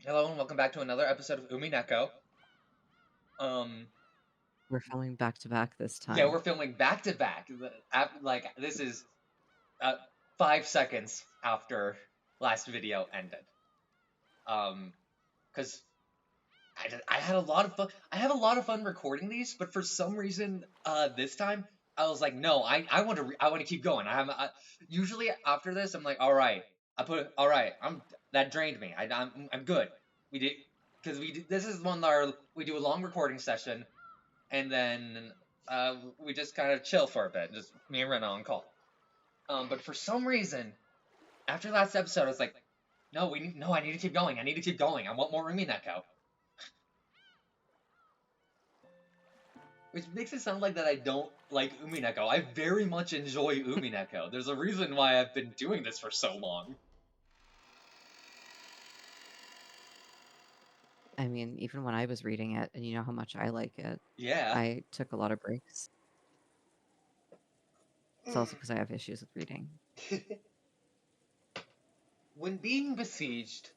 Hello and welcome back to another episode of Umineko. Um, We're filming back to back this yeah, time. we're filming back to back. Like this is 5 seconds after last video ended. Because I had a lot of fun. I have a lot of fun recording these, but for some reason, this time I was like, no, I want to I want to keep going. Usually after this, I'm like, all right, all right. That drained me. I'm good. We did because this is one we do a long recording session, and then we just kind of chill for a bit, just me and Rena on call. But for some reason, after last episode, I was like, no, I need to keep going. I need to keep going. I want more Umineko. Which makes it sound like that I don't like Umineko. I very much enjoy Umineko. There's a reason why I've been doing this for so long. I mean, even when I was reading it, and you know how much I like it, Yeah. I took a lot of breaks. It's also because I have issues with reading. When being besieged,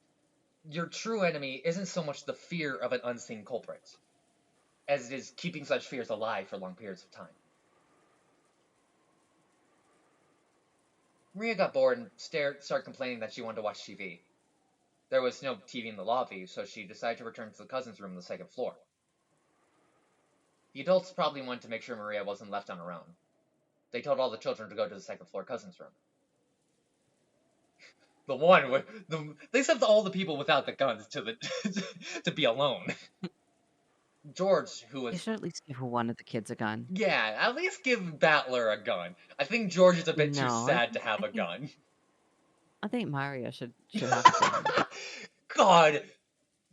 your true enemy isn't so much the fear of an unseen culprit, as it is keeping such fears alive for long periods of time. Maria got bored and started complaining that she wanted to watch TV. There was no TV in the lobby, so she decided to return to the cousin's room on the second floor. The adults probably wanted to make sure Maria wasn't left on her own. They told all the children to go to the second floor cousin's room. The one with they sent all the people without the guns to be alone. George, who You was should at least give one of the kids a gun. yeah, at least give Battler a gun. I think George is a bit too No, sad to have a gun. I think Maria should have a gun. God,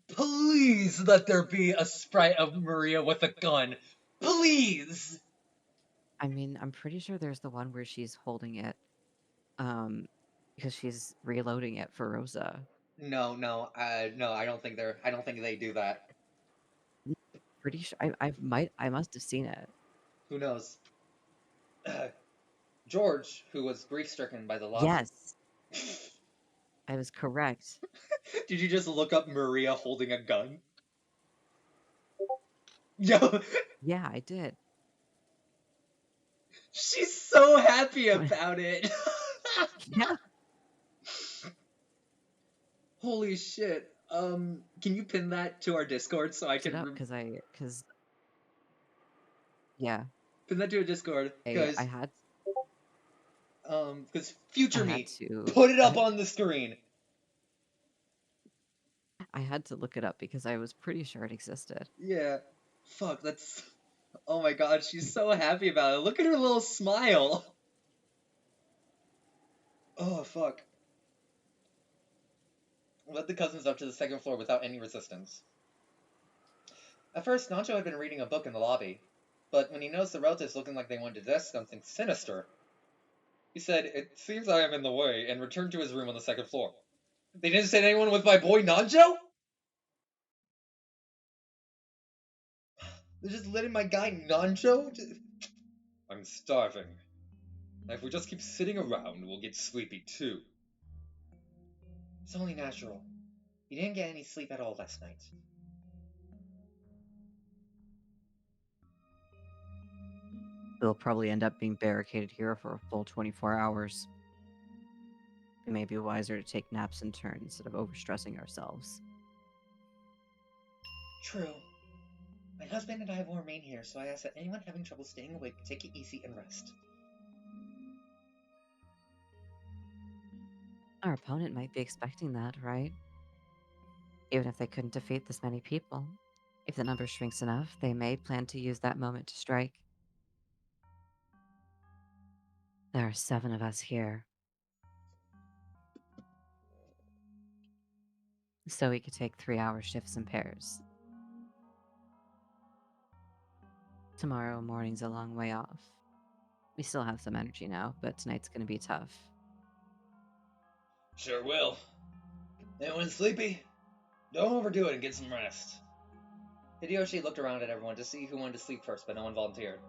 please let there be a sprite of Maria with a gun. Please. I mean, I'm pretty sure there's the one where she's holding it, because she's reloading it for Rosa. No, no, no. I don't think they do that. Pretty sure I must have seen it. Who knows? George, who was grief-stricken by the loss. Yes, I was correct. Did you just look up Maria holding a gun? Yo, Yeah, I did. she's so happy about it. Yeah. Holy shit. Can you pin that to our Discord so I Looked it can up because yeah, pin that to a Discord? I had Because future I me, had to put it up on the screen. I had to look it up because I was pretty sure it existed. Yeah. Fuck, that's. Oh my god, she's so happy about it. Look at her little smile. Oh, fuck. Led the cousins up to the second floor without any resistance. At first, Nacho had been reading a book in the lobby, but when he noticed the relatives looking like they wanted to do something sinister, he said, "It seems I am in the way," and returned to his room on the second floor. They didn't send anyone with my boy Nanjo? They're just letting my guy Nanjo? I'm starving. If we just keep sitting around, we'll get sleepy too. It's only natural. You didn't get any sleep at all last night. We'll probably end up being barricaded here for a full 24 hours. It may be wiser to take naps in turn instead of overstressing ourselves. True. My husband and I will remain here, so I ask that anyone having trouble staying awake take it easy and rest. Our opponent might be expecting that, right? Even if they couldn't defeat this many people. If the number shrinks enough, they may plan to use that moment to strike. There are 7 of us here. So we could take 3-hour shifts in pairs. Tomorrow morning's a long way off. We still have some energy now, but tonight's gonna be tough. Sure will. Anyone sleepy? Don't overdo it and get some rest. Hideyoshi looked around at everyone to see who wanted to sleep first, but no one volunteered.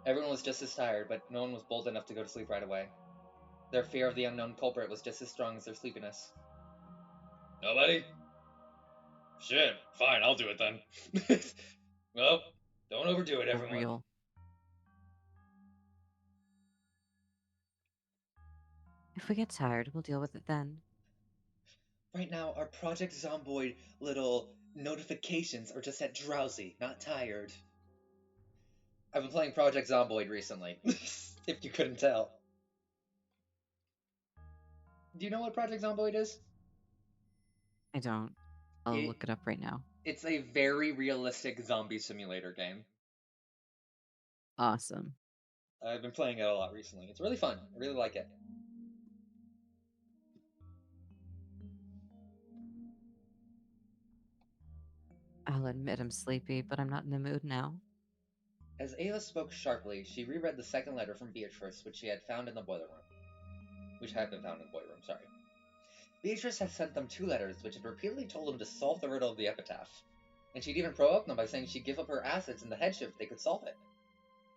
Everyone was just as tired, but no one was bold enough to go to sleep right away. Their fear of the unknown culprit was just as strong as their sleepiness. Nobody? Shit, fine, I'll do it then. Well, don't overdo it, For everyone. real. If we get tired, we'll deal with it then. Right now, our Project Zomboid little notifications are just set drowsy, not tired. I've been playing Project Zomboid recently, if you couldn't tell. Do you know what Project Zomboid is? I don't. I'll It look it up right now. it's a very realistic zombie simulator game. Awesome. I've been playing it a lot recently. It's really fun. I really like it. I'll admit I'm sleepy, but I'm not in the mood now. As Ava spoke sharply, she reread the second letter from Beatrice, which she had found in the boiler room. Which had been found in the boiler room, sorry. Beatrice had sent them 2 letters, which had repeatedly told them to solve the riddle of the epitaph. And she'd even provoked them by saying she'd give up her assets in the headship if they could solve it.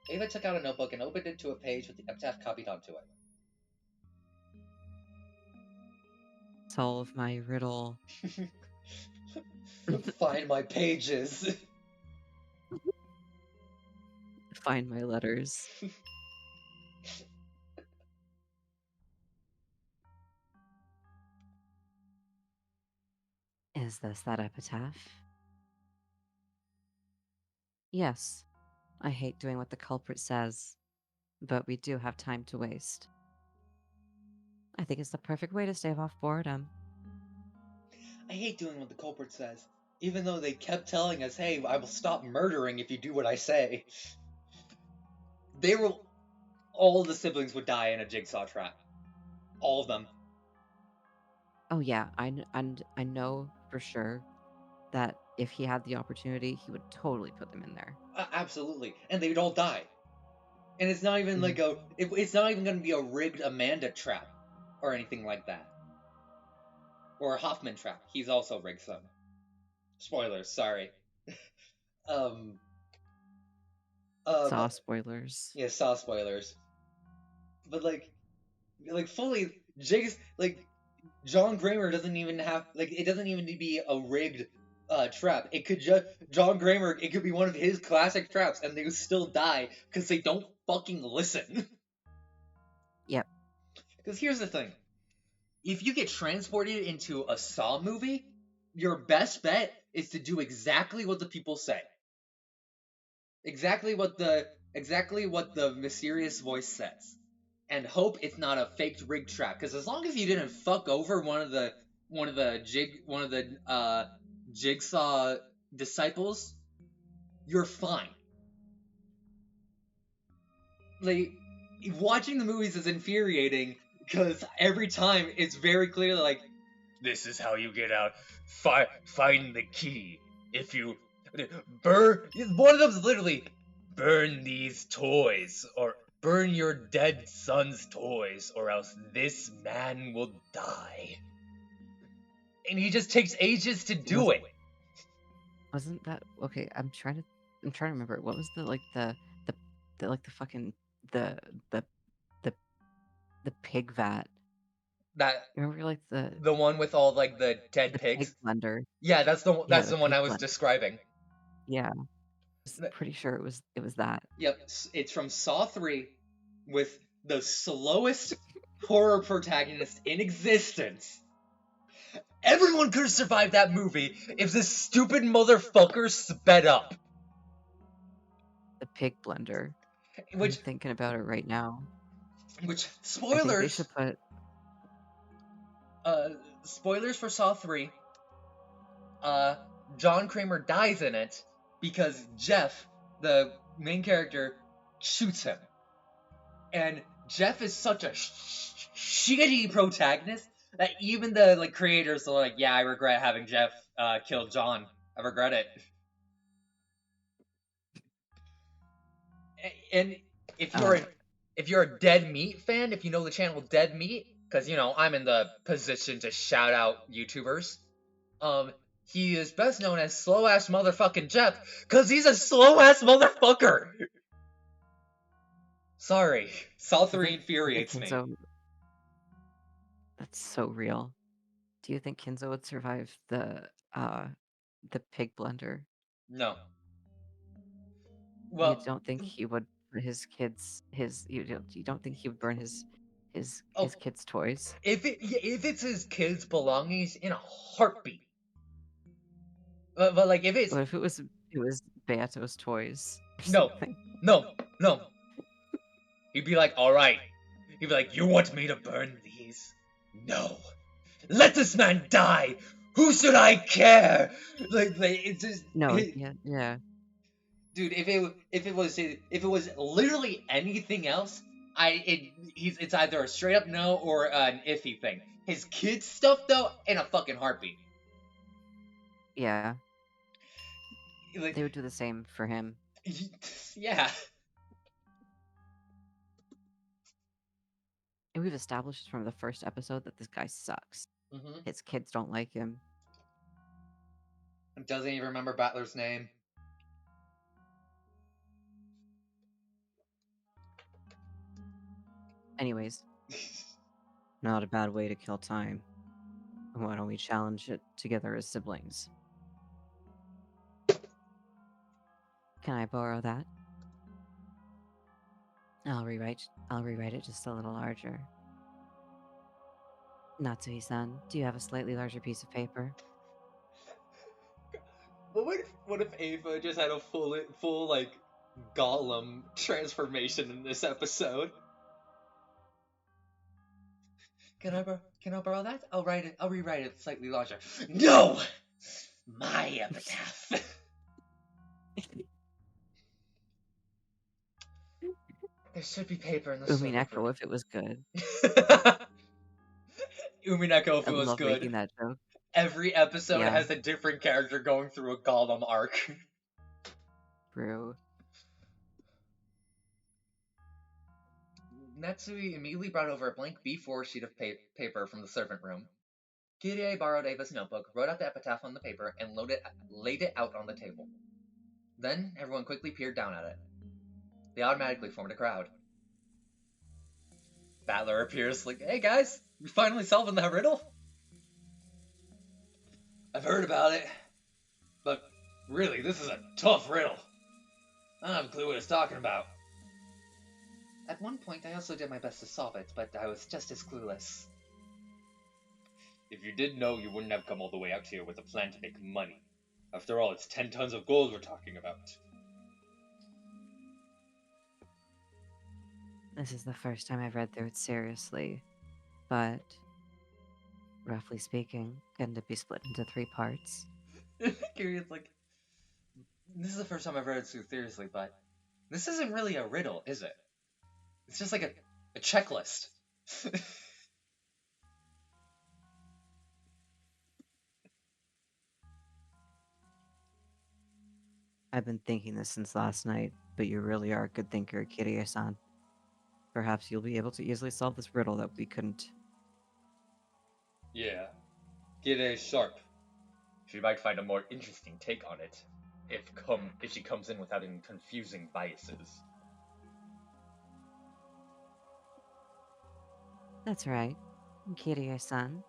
Ava took out a notebook and opened it to a page with the epitaph copied onto Solve my riddle. it. Find my pages. Find my letters. Is this that epitaph? Yes. I hate doing what the culprit says, but we do have time to waste. I think it's the perfect way to stave off boredom. I hate doing what the culprit says, even though they kept telling us, hey, I will stop murdering if you do what I say. They were. All the siblings would die in a jigsaw trap. All of them. Oh yeah, I know for sure that if he had the opportunity, he would totally put them in there. Absolutely. And they would all die. And it's not even like Mhm. it's not even going to be a rigged Amanda trap or anything like that. Or a Hoffman trap. He's also rigged some. Spoilers, sorry. um, Saw but spoilers. yeah, saw spoilers. But like fully, Jigs like John Kramer doesn't even have like it doesn't even need to be a rigged trap. It could just John Kramer. It could be one of his classic traps, and they would still die because they don't fucking listen. Yep. Because here's the thing: if you get transported into a Saw movie, your best bet is to do exactly what the people say. Exactly what the mysterious voice says. And hope it's not a faked rig trap. Because as long as you didn't fuck over one of the jigsaw disciples, you're fine. Like watching the movies is infuriating because every time it's very clear like this is how you get out. Find the key. If you burn, one of them's literally burn these toys or burn your dead son's toys, or else this man will die. And he just takes ages to do Was it. wasn't that okay? I'm trying to remember. What was the the like the fucking the the the the pig vat? That Remember like the one with all like the dead the pig pigs. blender? Yeah, Yeah, that's the the one pig I was blender. describing. Yeah, I was pretty sure it was that. Yep, it's from Saw 3 with the slowest horror protagonist in existence. Everyone could have survived that movie if this stupid motherfucker sped up. The pig blender. I'm Which, thinking about it right now. I think they spoilers, should put uh, spoilers for Saw 3. Uh, John Kramer dies in it because Jeff, the main character, shoots him. And Jeff is such a shitty protagonist that even the like creators are like, yeah, I regret having Jeff kill John. I regret it. And if uh you're a Dead Meat fan, if you know the channel Dead Meat, because I'm in the position to shout out YouTubers. He is best known as slow ass motherfucking Jeff, because he's a slow ass motherfucker. Sorry, Saw do you 3 think infuriates me. Kinzo, that's so real. Do you think Kinzo would survive the the pig blender. No. You Well, don't think he would put his kids his you don't think he would burn his oh, kids' toys? if it's his kids' belongings in a heartbeat. But like if it's What if it was Beato's toys or no, something? no, no. He'd be like, all right. He'd be like, you want me to burn these? No. Let this man die. Who should I care? Like it's just, No, yeah, yeah. dude. If it was literally anything else, it's either a straight up no or an iffy thing. His kids stuff though, in a fucking heartbeat. Yeah. Like, They would do the same for him. yeah. And we've established from the first episode that this guy sucks. Mm-hmm. His kids don't like him. Doesn't even remember Battler's name. Anyways, not a bad way to kill time. Why don't we challenge it together as siblings? Can I borrow that? I'll rewrite it just a little larger. Natsui-san, do you have a slightly larger piece of paper? What if Ava just had a full like Gollum transformation in this episode? Can I borrow that? I'll rewrite it slightly larger. No! My epitaph. There should be paper in the servant room. Umineko if it was good. Umineko if I it was love making good. that joke. Every episode Yeah, has a different character going through a Gollum arc. brew. Natsui immediately brought over a blank B4 sheet of paper from the servant room. Kirie borrowed Ava's notebook, wrote out the epitaph on the paper, and laid it out on the table. Then everyone quickly peered down at it. They automatically formed a crowd. Battler appears like, hey guys, we finally solving that riddle? I've heard about it, but really, this is a tough riddle. I don't have a clue what it's talking about. At one point, I also did my best to solve it, but I was just as clueless. If you did know, you wouldn't have come all the way out here with a plan to make money. After all, it's 10 tons of gold we're talking about. This is the first time I've read through it seriously, but roughly speaking, couldn't it be split into 3 parts? Kirio's like, this is the first time I've read it so seriously, but this isn't really a riddle, is it? It's just like a checklist. I've been thinking this since last night, but you really are a good thinker, Kirie-san. Perhaps you'll be able to easily solve this riddle that we couldn't. Yeah. Kirei sharp. She might find a more interesting take on it if she comes in without any confusing biases. That's right. Kirie-san,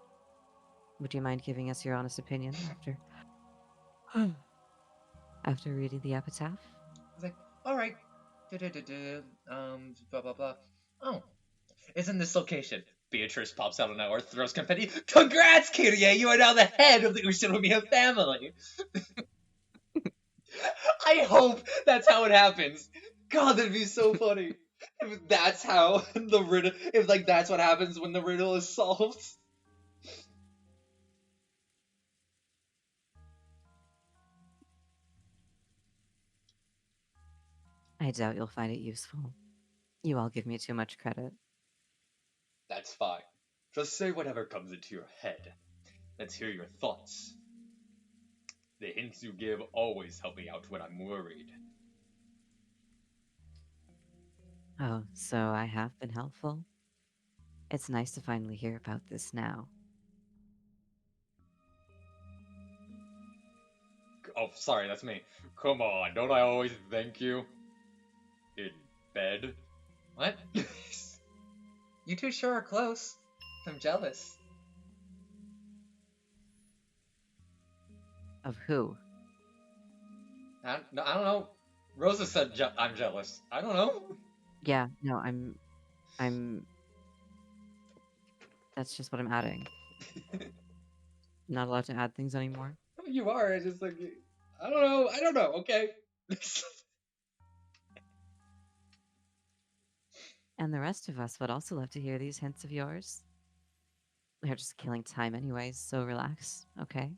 would you mind giving us your honest opinion after reading the epitaph? It's like, alright. Blah blah blah. Oh, it's in this location. Beatrice pops out of nowhere, throws confetti. Congrats, Kirie! You are now the head of the Ushinomiya family! I hope that's how it happens. God, that'd be so funny. If that's how the riddle, if like that's what happens when the riddle is solved. I doubt you'll find it useful. You all give me too much credit. That's fine. Just say whatever comes into your head. Let's hear your thoughts. The hints you give always help me out when I'm worried. Oh, so I have been helpful? It's nice to finally hear about this now. Oh, sorry, that's me. Come on, don't I always thank you? In bed? What? You two sure are close. I'm jealous. Of who? No, I don't know. Rosa said I'm jealous. I don't know. Yeah, no, I'm. That's just what I'm adding. Not allowed to add things anymore. You are. It's just like I don't know. I don't know. Okay. And the rest of us would also love to hear these hints of yours. We're just killing time anyways, so relax, okay?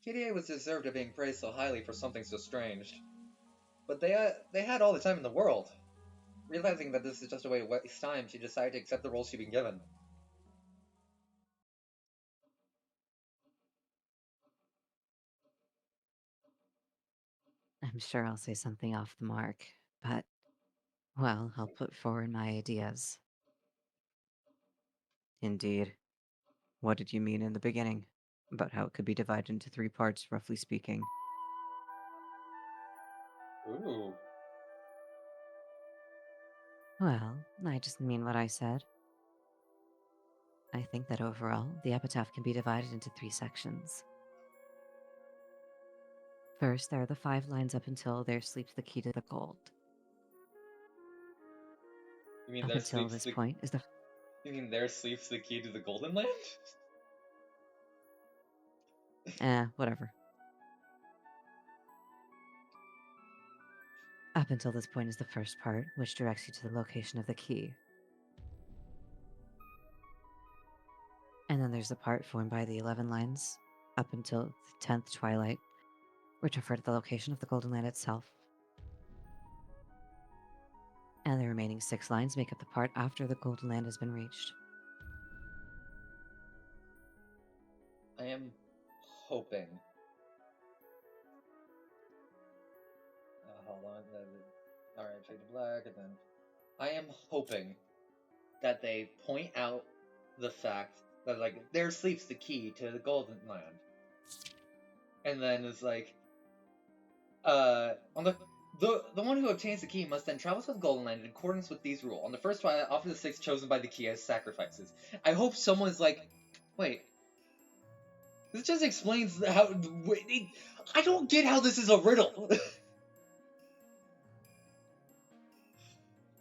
KDA was deserved of being praised so highly for something so strange. But they had all the time in the world. Realizing that this is just a way to waste time, she decided to accept the role she'd been given. I'm sure I'll say something off the mark, but, well, I'll put forward my ideas. Indeed. What did you mean in the beginning? About how it could be divided into 3 parts, roughly speaking. Ooh. Well, I just mean what I said. I think that overall, the epitaph can be divided into 3 sections. First, there are the 5 lines up until there sleeps the key to the gold. You mean Up until this point is the there sleeps the key to the Golden Land? whatever. Up until this point is the first part, which directs you to the location of the key. And then there's the part formed by the 11 lines, up until the 10th twilight, which refer to the location of the Golden Land itself. And the remaining 6 lines make up the part after the Golden Land has been reached. I am hoping. Hold on. Alright, fade to black, and then. I am hoping that they point out the fact that, like, there sleeps the key to the Golden Land. And then it's like, on the one who obtains the key must then travel to the Golden Land in accordance with these rules. On the first twilight, offer the 6 chosen by the key as sacrifices. I hope someone's like, wait, this just explains how. I don't get how this is a riddle.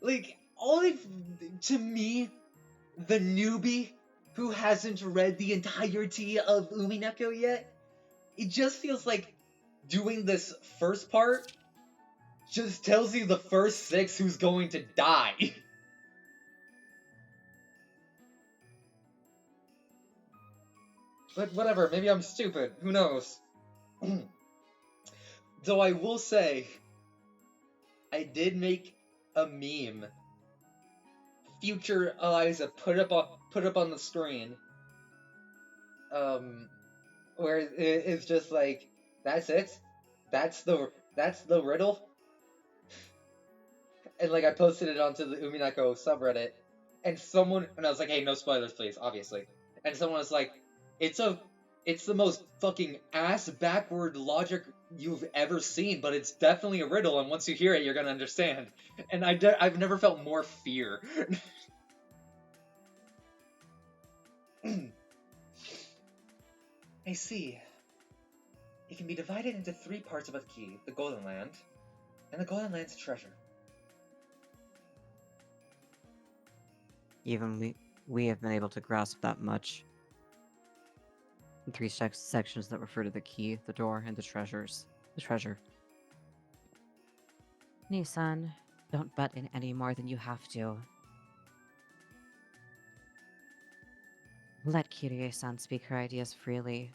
Like, to me, the newbie who hasn't read the entirety of Umineko yet, it just feels like doing this first part just tells you the first 6 who's going to die. But whatever, maybe I'm stupid. Who knows? Though I will say, I did make a meme. Future Eliza put up on the screen. Where it's just like, that's it. That's the riddle. And like I posted it onto the Umineko subreddit, and I was like, hey, no spoilers, please, obviously. And someone was like, it's the most fucking ass backward logic you've ever seen, but it's definitely a riddle, and once you hear it, you're gonna understand. And I've never felt more fear. I see. It can be divided into 3 parts about the key: the Golden Land, and the Golden Land's treasure. Even we have been able to grasp that much. 3 sections that refer to the key, the door, and the treasure. Nissan, don't butt in any more than you have to. Let Kirie-san speak her ideas freely.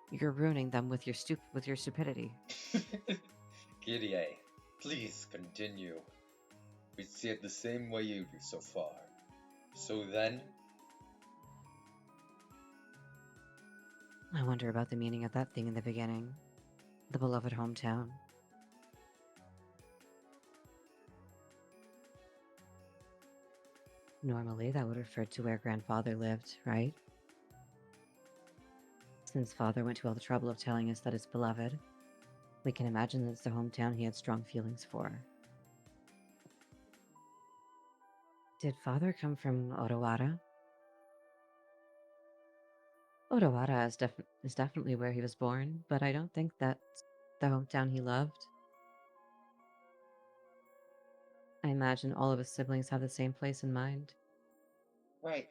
You're ruining them with your stupidity. Kirie, please continue. We see it the same way you do so far. So then? I wonder about the meaning of that thing in the beginning. The beloved hometown. Normally, that would refer to where grandfather lived, right? Since father went to all the trouble of telling us that it's beloved, we can imagine that it's the hometown he had strong feelings for. Did father come from Orowara? Odawara is definitely where he was born, but I don't think that's the hometown he loved. I imagine all of his siblings have the same place in mind. Right.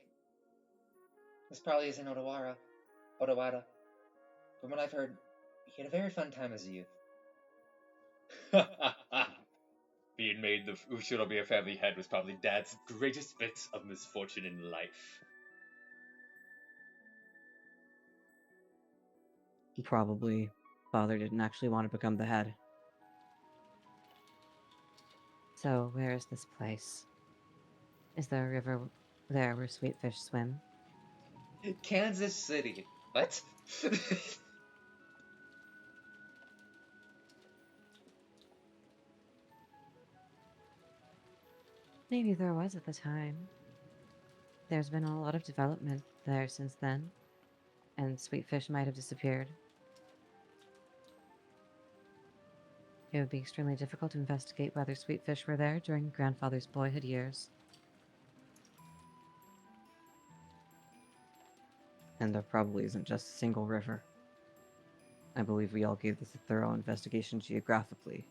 This probably isn't Odawara. From what I've heard, he had a very fun time as a youth. Being made the Ushirobe family head was probably Dad's greatest bit of misfortune in life. Probably, father didn't actually want to become the head. So, where is this place? Is there a river there where sweet fish swim? Kansas City. What? Maybe there was at the time. There's been a lot of development there since then, and sweet fish might have disappeared. It would be extremely difficult to investigate whether sweet fish were there during grandfather's boyhood years. And there probably isn't just a single river. I believe we all gave this a thorough investigation geographically.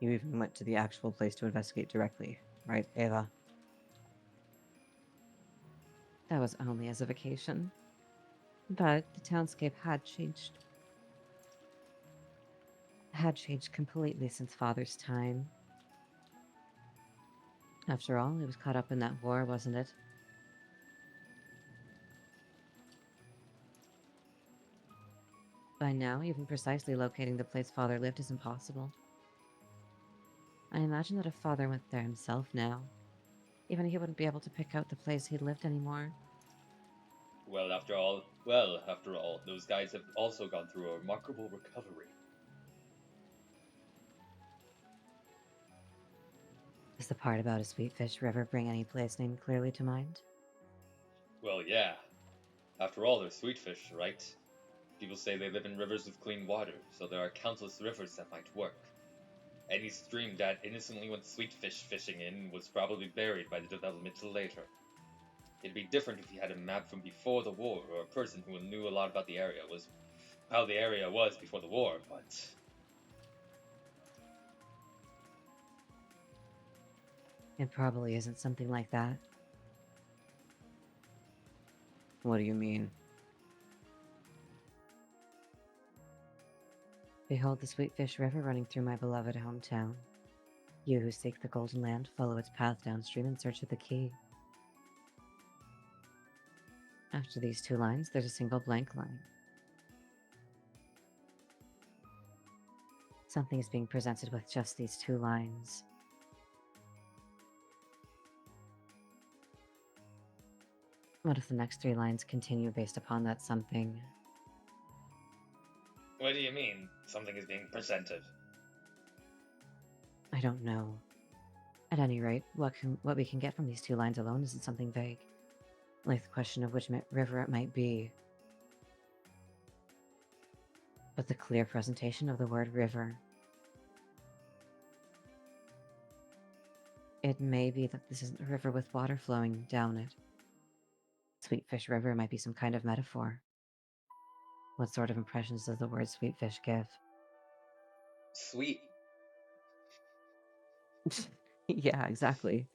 You even went to the actual place to investigate directly, right, Eva? That was only as a vacation. But the townscape had changed. Had changed completely since father's time. After all, he was caught up in that war, wasn't it? By now, even precisely locating the place father lived is impossible. I imagine that if father went there himself now, even he wouldn't be able to pick out the place he'd lived anymore. After all, those guys have also gone through a remarkable recovery. Does the part about a Sweetfish River bring any place name clearly to mind? Well, yeah. After all, they're sweet fish, right? People say they live in rivers of clean water, so there are countless rivers that might work. Any stream Dad innocently went sweet fish fishing in was probably buried by the development later. It'd be different if he had a map from before the war, or a person who knew a lot about the area, was how the area was before the war, but It probably isn't something like that. What do you mean? Behold the Sweetfish River running through my beloved hometown. You who seek the Golden Land, follow its path downstream in search of the key. After these two lines, there's a single blank line. Something is being presented with just these two lines. What if the next three lines continue based upon that something? what do you mean something is being presented? I don't know. At any rate, what we can get from these two lines alone isn't something vague, like the question of which river it might be, but the clear presentation of the word river. It may be that this isn't a river with water flowing down it. Sweetfish River might be some kind of metaphor. What sort of impressions does the word sweetfish give? Sweet. Yeah, exactly.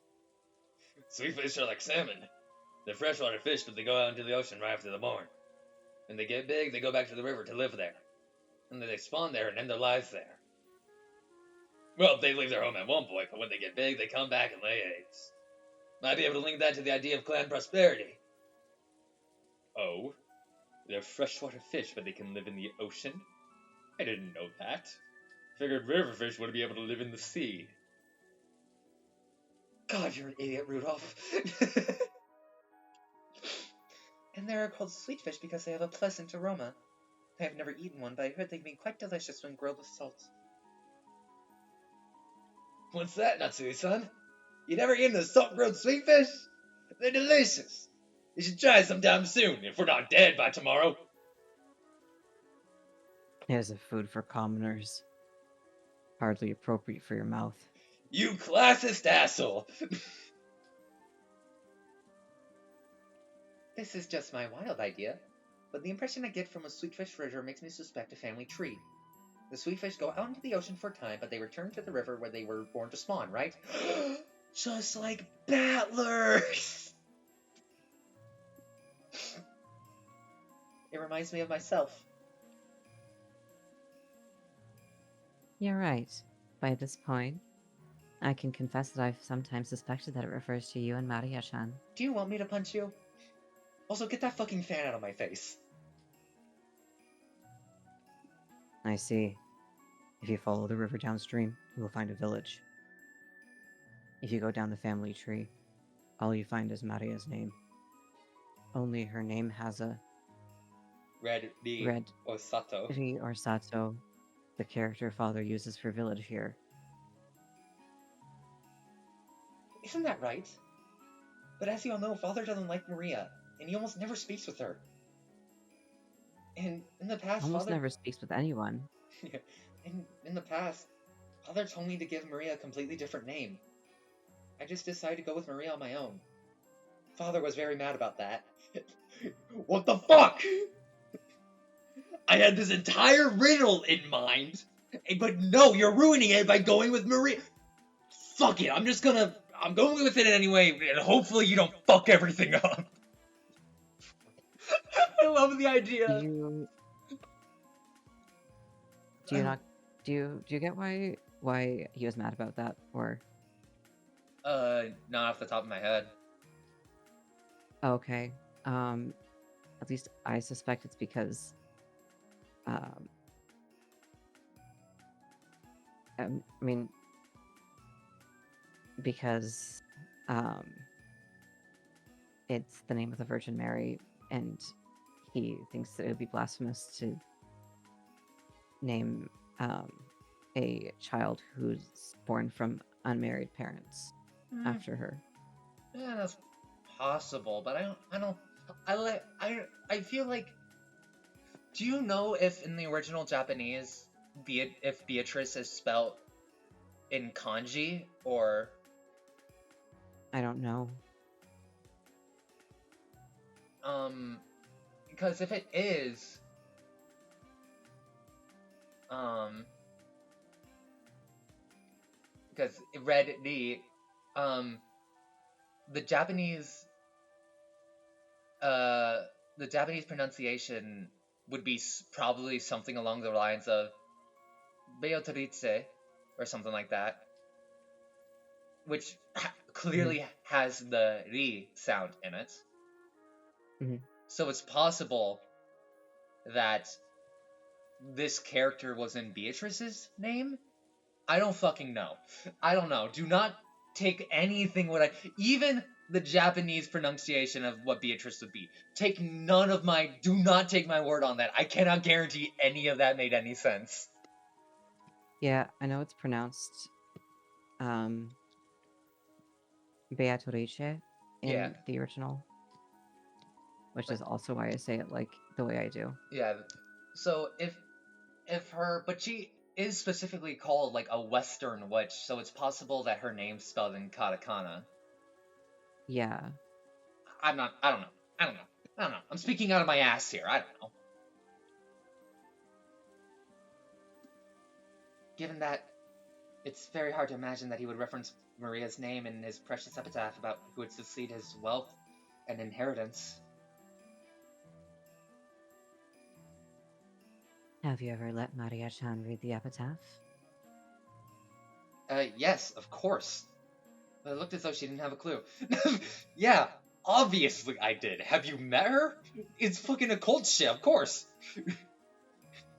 Sweet fish are like salmon. They're freshwater fish, but they go out into the ocean right after they're born. When they get big, they go back to the river to live there. And then they spawn there and end their lives there. Well, they leave their home at one point, but when they get big, they come back and lay eggs. Might be able to link that to the idea of clan prosperity. Oh? They're freshwater fish, but they can live in the ocean? I didn't know that. Figured river fish would be able to live in the sea. God, you're an idiot, Rudolph. And they are called sweetfish because they have a pleasant aroma. I have never eaten one, but I heard they can be quite delicious when grilled with salt. What's that, Natsui-san? You never eaten a salt-grilled sweetfish? They're delicious. You should try sometime soon, if we're not dead by tomorrow. Here's a food for commoners. Hardly appropriate for your mouth. You classist asshole! This is just my wild idea, but the impression I get from a sweetfish river makes me suspect a family tree. The sweetfish go out into the ocean for a time, but they return to the river where they were born to spawn, right? Just like battlers! It reminds me of myself. You're right. By this point, I can confess that I've sometimes suspected that it refers to you and Maria-chan. Do you want me to punch you? Also, get that fucking fan out of my face. I see. If you follow the river downstream, you will find a village. If you go down the family tree, all you find is Maria's name. Only her name has a Red red Osato. ri or sato, the character father uses for village here. Isn't that right? But as you all know, Father doesn't like Maria, and he almost never speaks with her. And in the past, Almost Father... never speaks with anyone. in the past, Father told me to give Maria a completely different name. I just decided to go with Maria on my own. Father was very mad about that. What the fuck? I had this entire riddle in mind, but no, you're ruining it by going with Maria. Fuck it, I'm going with it anyway, and hopefully you don't fuck everything up. I love the idea. Do you get why he was mad about that, or? Not off the top of my head. Okay. At least I suspect it's because, I mean, because, it's the name of the Virgin Mary, and he thinks that it would be blasphemous to name, a child who's born from unmarried parents after her. Yeah, that's possible, but I feel like... Do you know if in the original Japanese, if Beatrice is spelled in kanji, or... I don't know. Because if it is... Because red D, the Japanese pronunciation would be probably something along the lines of Beatrice, or something like that, which clearly has the ri sound in it. So it's possible that this character was in Beatrice's name? I don't fucking know. I don't know. Do not take anything even the Japanese pronunciation of what Beatrice would be. Do not take my word on that. I cannot guarantee any of that made any sense. Yeah, I know it's pronounced, Beatrice in the original, which is also why I say it like the way I do. Yeah, so but she is specifically called like a Western witch, so it's possible that her name's spelled in katakana. Yeah. I don't know. I'm speaking out of my ass here. I don't know. Given that it's very hard to imagine that he would reference Maria's name in his precious epitaph about who would succeed his wealth and inheritance. Have you ever let Maria-chan read the epitaph? Yes, of course. But it looked as though she didn't have a clue. Yeah, obviously I did. Have you met her? It's fucking occult shit, of course.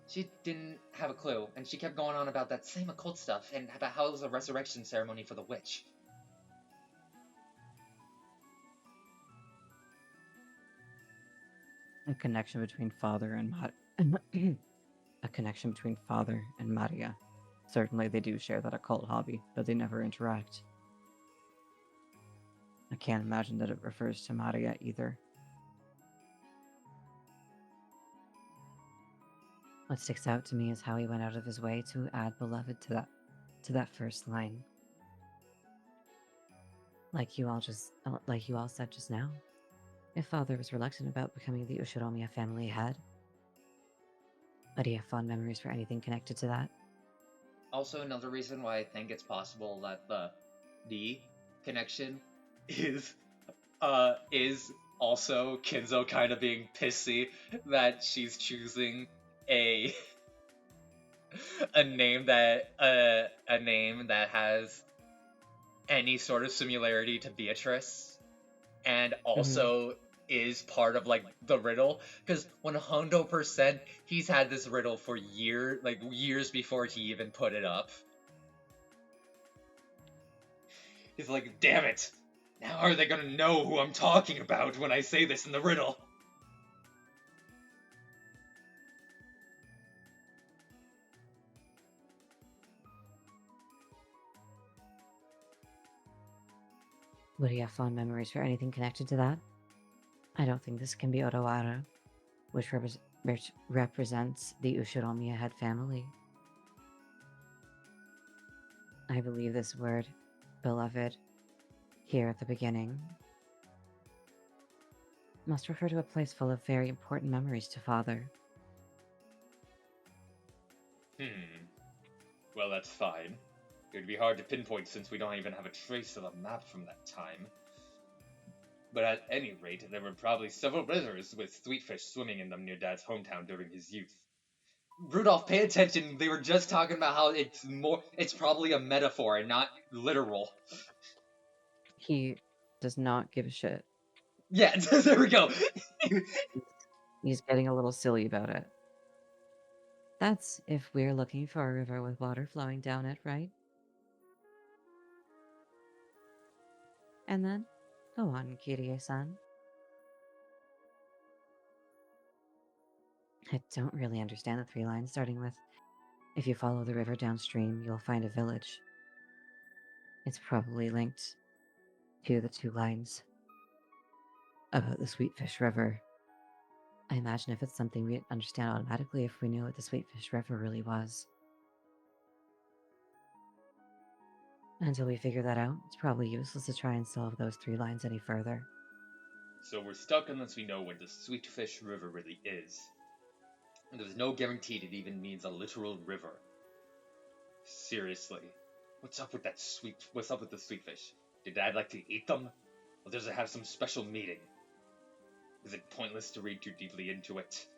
She didn't have a clue, and she kept going on about that same occult stuff, and about how it was a resurrection ceremony for the witch. A connection between father and a connection between father and Maria. Certainly they do share that occult hobby, but they never interact. I can't imagine that it refers to Maria either. What sticks out to me is how he went out of his way to add beloved to that first line. Like you all said just now. If father was reluctant about becoming the Ushiromiya family head, but he have fond memories for anything connected to that. Also, another reason why I think it's possible that the D connection is also Kinzo kind of being pissy that she's choosing a a name that has any sort of similarity to Beatrice, and also is part of like the riddle, because 100% he's had this riddle for years before he even put it up. He's like, damn it, now are they gonna know who I'm talking about when I say this in the riddle? Would he have fond memories for anything connected to that? I don't think this can be Otawara, which represents the Ushiromiya head family. I believe this word, beloved, here at the beginning, must refer to a place full of very important memories to father. Well, that's fine. It would be hard to pinpoint since we don't even have a trace of a map from that time. But at any rate, there were probably several rivers with sweetfish swimming in them near Dad's hometown during his youth. Rudolph, pay attention. They were just talking about how it's probably a metaphor and not literal. He does not give a shit. Yeah, there we go. He's getting a little silly about it. That's if we're looking for a river with water flowing down it, right? And then, go on, Kirie-san. I don't really understand the 3 lines, starting with, if you follow the river downstream, you'll find a village. It's probably linked to the 2 lines about the Sweetfish River. I imagine if it's something we'd understand automatically if we knew what the Sweetfish River really was. Until we figure that out, it's probably useless to try and solve those 3 lines any further. So we're stuck unless we know where the Sweetfish River really is. And there's no guarantee it even means a literal river. Seriously. What's up with the sweetfish? Did Dad like to eat them? Or does it have some special meaning? Is it pointless to read too deeply into it?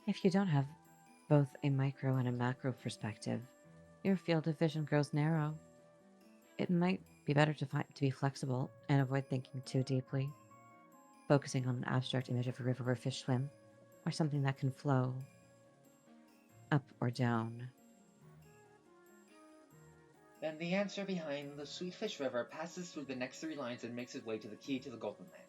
If you don't have both a micro and a macro perspective, your field of vision grows narrow. It might be better to be flexible and avoid thinking too deeply, focusing on an abstract image of a river where fish swim, or something that can flow up or down. Then the answer behind the Sweetfish River passes through the next 3 lines and makes its way to the key to the Golden Land.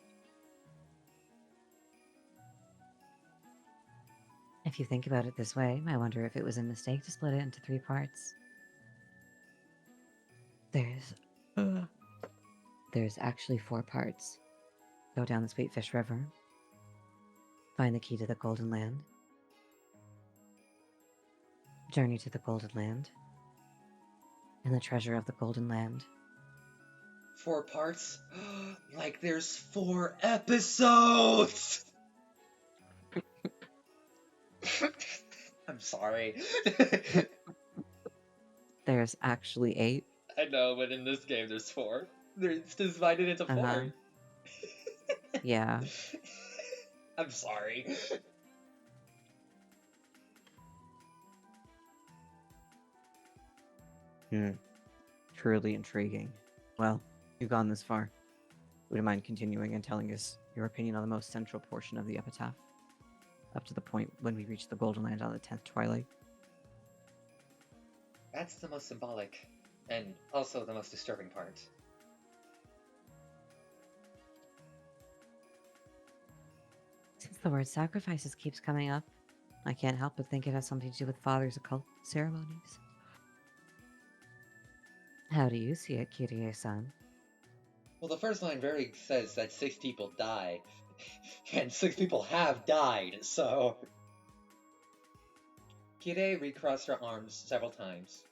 If you think about it this way, I wonder if it was a mistake to split it into 3 parts. There's actually 4 parts. Go down the Sweetfish River, find the key to the Golden Land, journey to the Golden Land, and the treasure of the Golden Land. 4 parts? Like there's 4 episodes! I'm sorry. There's actually 8. I know, but in this game there's 4. It's divided into 4. Yeah. I'm sorry. Truly intriguing. Well, you've gone this far. Would you mind continuing and telling us your opinion on the most central portion of the epitaph? Up to the point when we reach the Golden Land on the 10th twilight. That's the most symbolic, and also the most disturbing part. Since the word sacrifices keeps coming up, I can't help but think it has something to do with Father's occult ceremonies. How do you see it, Kirie-san? Well, the first line very says that 6 people die, and 6 people have died, so... Kirei recrossed her arms several times.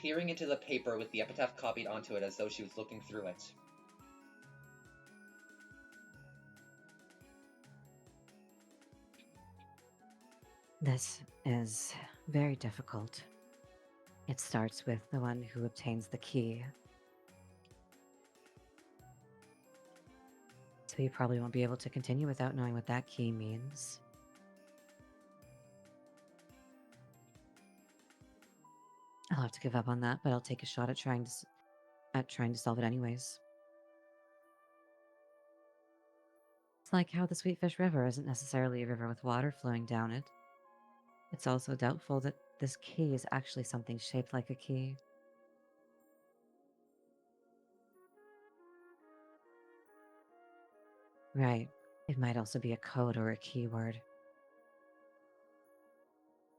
peering into the paper with the epitaph copied onto it as though she was looking through it. This is very difficult. It starts with the one who obtains the key. So you probably won't be able to continue without knowing what that key means. I'll have to give up on that, but I'll take a shot at trying to solve it anyways. It's like how the Sweetfish River isn't necessarily a river with water flowing down it. It's also doubtful that this key is actually something shaped like a key. Right. It might also be a code or a keyword.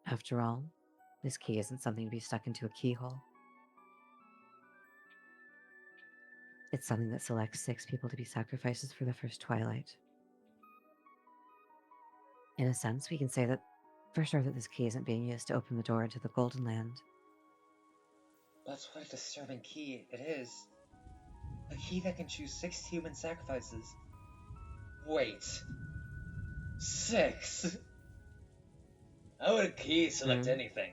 After all, this key isn't something to be stuck into a keyhole. It's something that selects 6 people to be sacrifices for the first twilight. In a sense, we can say that for sure that this key isn't being used to open the door into the Golden Land. That's what a disturbing key it is. A key that can choose 6 human sacrifices. Wait. 6? How would a key select anything?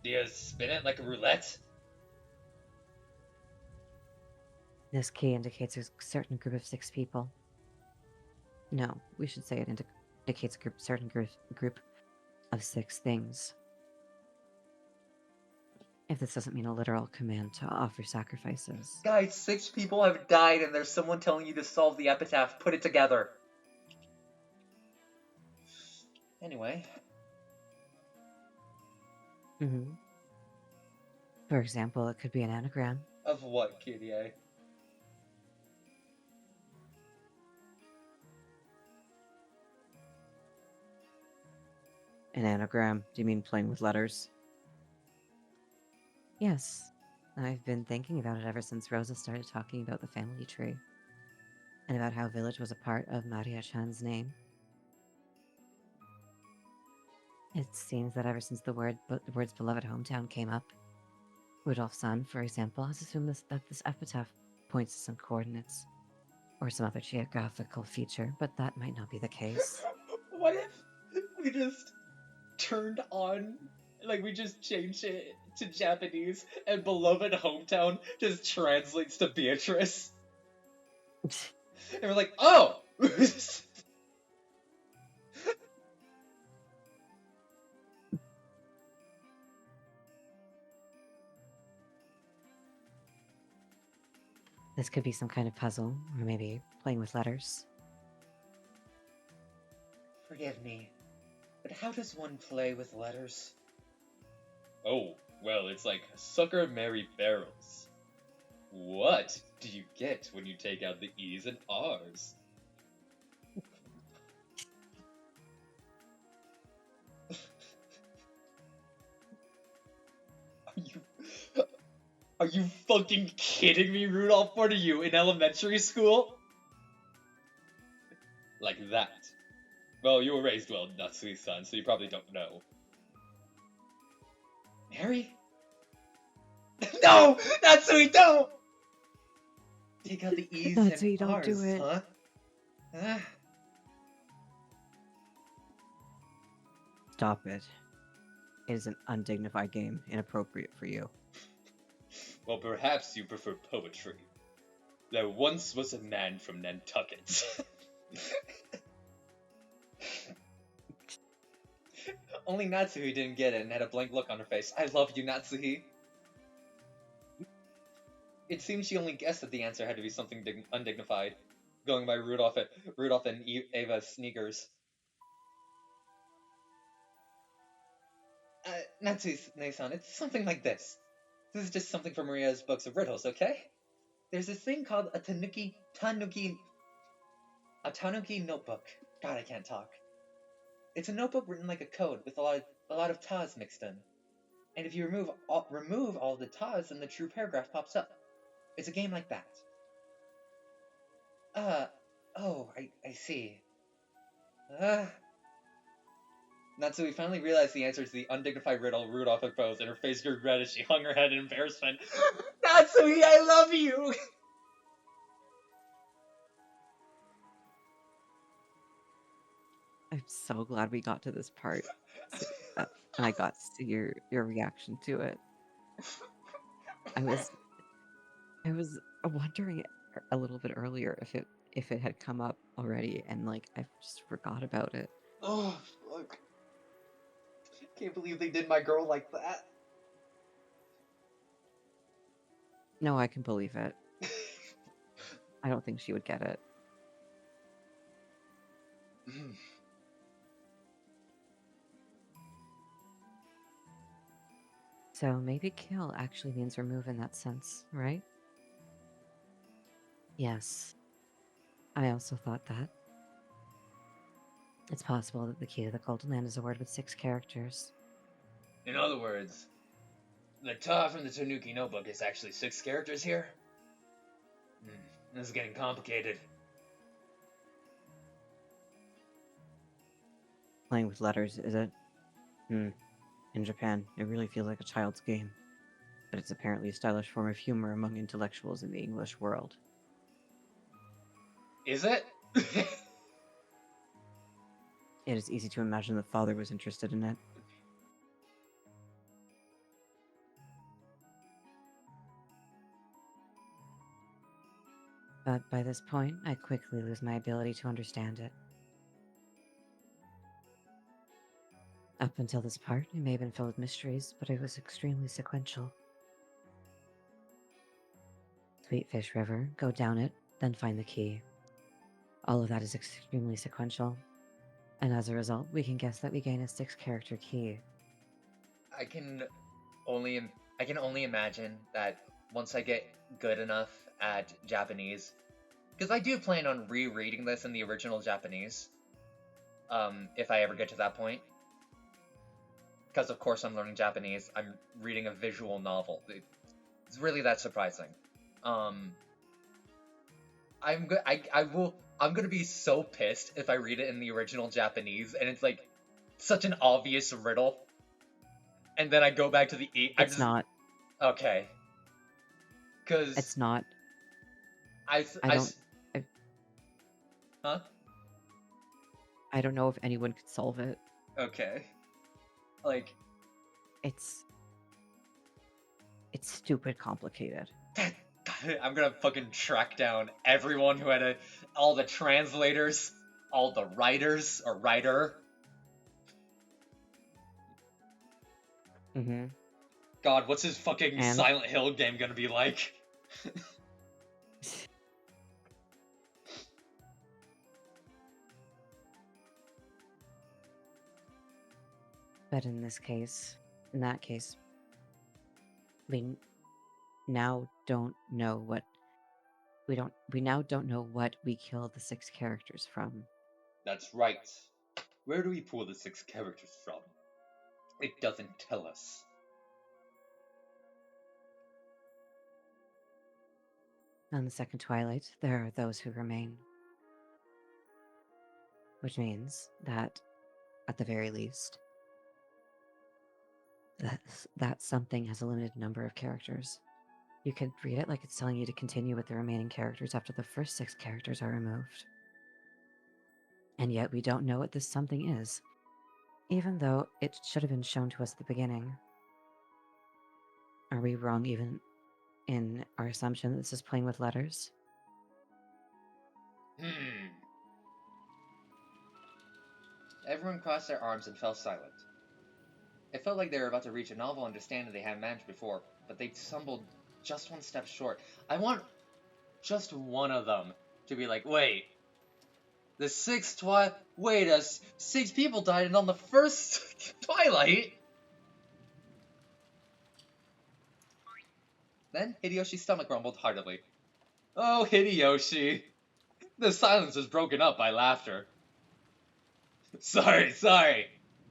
Do you spin it like a roulette? This key indicates a certain group of 6 people. No, we should say it indicates a certain group of 6 things. If this doesn't mean a literal command to offer sacrifices. Guys, 6 people have died and there's someone telling you to solve the epitaph. Put it together. Anyway. For example, it could be an anagram. Of what, Kitty? An anagram? Do you mean playing with letters? Yes. I've been thinking about it ever since Rosa started talking about the family tree. And about how village was a part of Maria-chan's name. It seems that ever since the words beloved hometown came up, Rudolph's son, for example, has assumed that this epitaph points to some coordinates, or some other geographical feature, but that might not be the case. What if we just turned on, like we just changed it to Japanese, and beloved hometown just translates to Beatrice? And we're like, oh! This could be some kind of puzzle, or maybe playing with letters. Forgive me, but how does one play with letters? Oh, well, it's like sucker Mary barrels. What do you get when you take out the E's and R's? Are you fucking kidding me, Rudolph? What are you, in elementary school? Like that. Well, you were raised well, Natsui-san, so you probably don't know. Mary? No! Natsui, don't! Take out the E's and Natsui, don't R's, do it. huh? Stop it. It is an undignified game, inappropriate for you. Well, perhaps you prefer poetry. There once was a man from Nantucket. Only Natsuhi didn't get it and had a blank look on her face. I love you, Natsuhi. It seems she only guessed that the answer had to be something undignified, going by Rudolph and Ava's sneakers. Natsuhi-san, it's something like this. This is just something from Maria's books of riddles, okay? There's this thing called a tanuki notebook. God, I can't talk. It's a notebook written like a code with a lot of tas mixed in. And if you remove all the tas, then the true paragraph pops up. It's a game like that. Oh, I see. Natsui finally realized the answer to the undignified riddle Rudolph had posed, and her face grew red as she hung her head in embarrassment. Natsui, I love you! I'm so glad we got to this part. And I got to see your reaction to it. I was wondering a little bit earlier if it had come up already, and like I just forgot about it. Oh, fuck. Can't believe they did my girl like that. No, I can believe it. I don't think she would get it. So maybe kill actually means remove in that sense, right? Yes. I also thought that. It's possible that the key to the Golden Land is a word with 6 characters. In other words, the Ta from the Tanuki notebook is actually 6 characters here? This is getting complicated. Playing with letters, is it? In Japan, it really feels like a child's game. But it's apparently a stylish form of humor among intellectuals in the English world. Is it? It is easy to imagine the father was interested in it. But by this point, I quickly lose my ability to understand it. Up until this part, it may have been filled with mysteries, but it was extremely sequential. Sweetfish River, go down it, then find the key. All of that is extremely sequential, and as a result, we can guess that we gain a 6-character key. I can only imagine that once I get good enough at Japanese, because I do plan on rereading this in the original Japanese, if I ever get to that point. Because of course I'm learning Japanese, I'm reading a visual novel. It's really that surprising. I'm gonna be so pissed if I read it in the original Japanese and it's like such an obvious riddle, and then I go back to the It's not. Okay. Because It's not. I huh? I don't know if anyone could solve it. Okay. Like, It's stupid complicated. I'm gonna fucking track down everyone who had all the translators, all the writers or writer. Mm-hmm. God, what's his fucking And Silent Hill game gonna be like? but in that case, we now don't know what we now don't know what we killed the 6 characters from. That's right. Where do we pull the 6 characters from? It doesn't tell us. On the second twilight, there are those who remain. Which means that, at the very least, that something has a limited number of characters. You could read it like it's telling you to continue with the remaining characters after the first 6 characters are removed. And yet we don't know what this something is, even though it should have been shown to us at the beginning. Are we wrong even in our assumption that this is playing with letters? Everyone crossed their arms and fell silent. It felt like they were about to reach a novel understanding they hadn't managed before, but they stumbled just one step short. I want just one of them to be like, wait, the 6th wait, 6 people died on the first Twilight? Then Hideyoshi's stomach rumbled heartily. Oh, Hideyoshi. The silence was broken up by laughter. Sorry.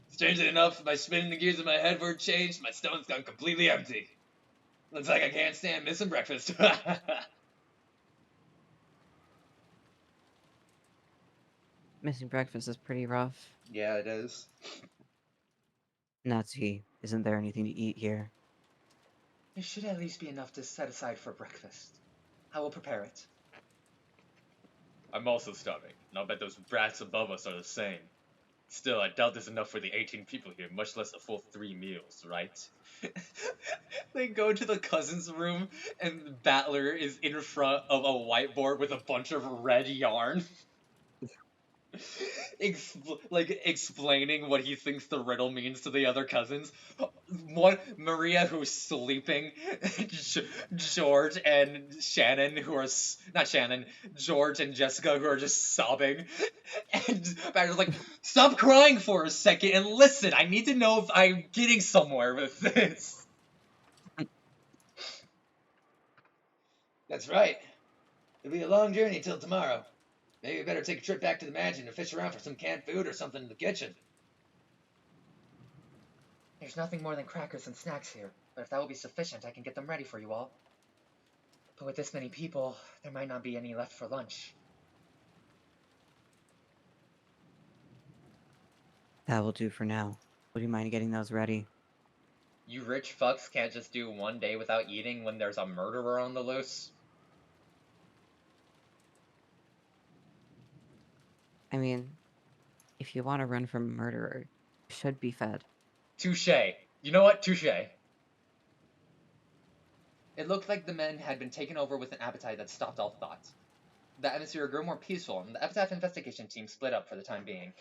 Strangely enough, by spinning the gears of my head for a change, my stomach's gone completely empty. Looks like I can't stand missing breakfast. Missing breakfast is pretty rough. Yeah, it is. Natsuki, isn't there anything to eat here? There should at least be enough to set aside for breakfast. I will prepare it. I'm also starving, and I'll bet those brats above us are the same. Still, I doubt there's enough for the 18 people here, much less a full 3 meals, right? They go to the cousin's room, and Battler is in front of a whiteboard with a bunch of red yarn. Explaining what he thinks the riddle means to the other cousins. One Maria who's sleeping, George and Shannon who are not Shannon, George and Jessica who are just sobbing, and Badger's like, "Stop crying for a second and listen. I need to know if I'm getting somewhere with this." That's right. It'll be a long journey till tomorrow. Maybe we better take a trip back to the mansion and fish around for some canned food or something in the kitchen. There's nothing more than crackers and snacks here, but if that will be sufficient, I can get them ready for you all. But with this many people, there might not be any left for lunch. That will do for now. Would you mind getting those ready? You rich fucks can't just do one day without eating when there's a murderer on the loose? I mean, if you want to run from a murderer, you should be fed. Touche. You know what? Touche. It looked like the men had been taken over with an appetite that stopped all thought. The atmosphere grew more peaceful, and the epitaph investigation team split up for the time being.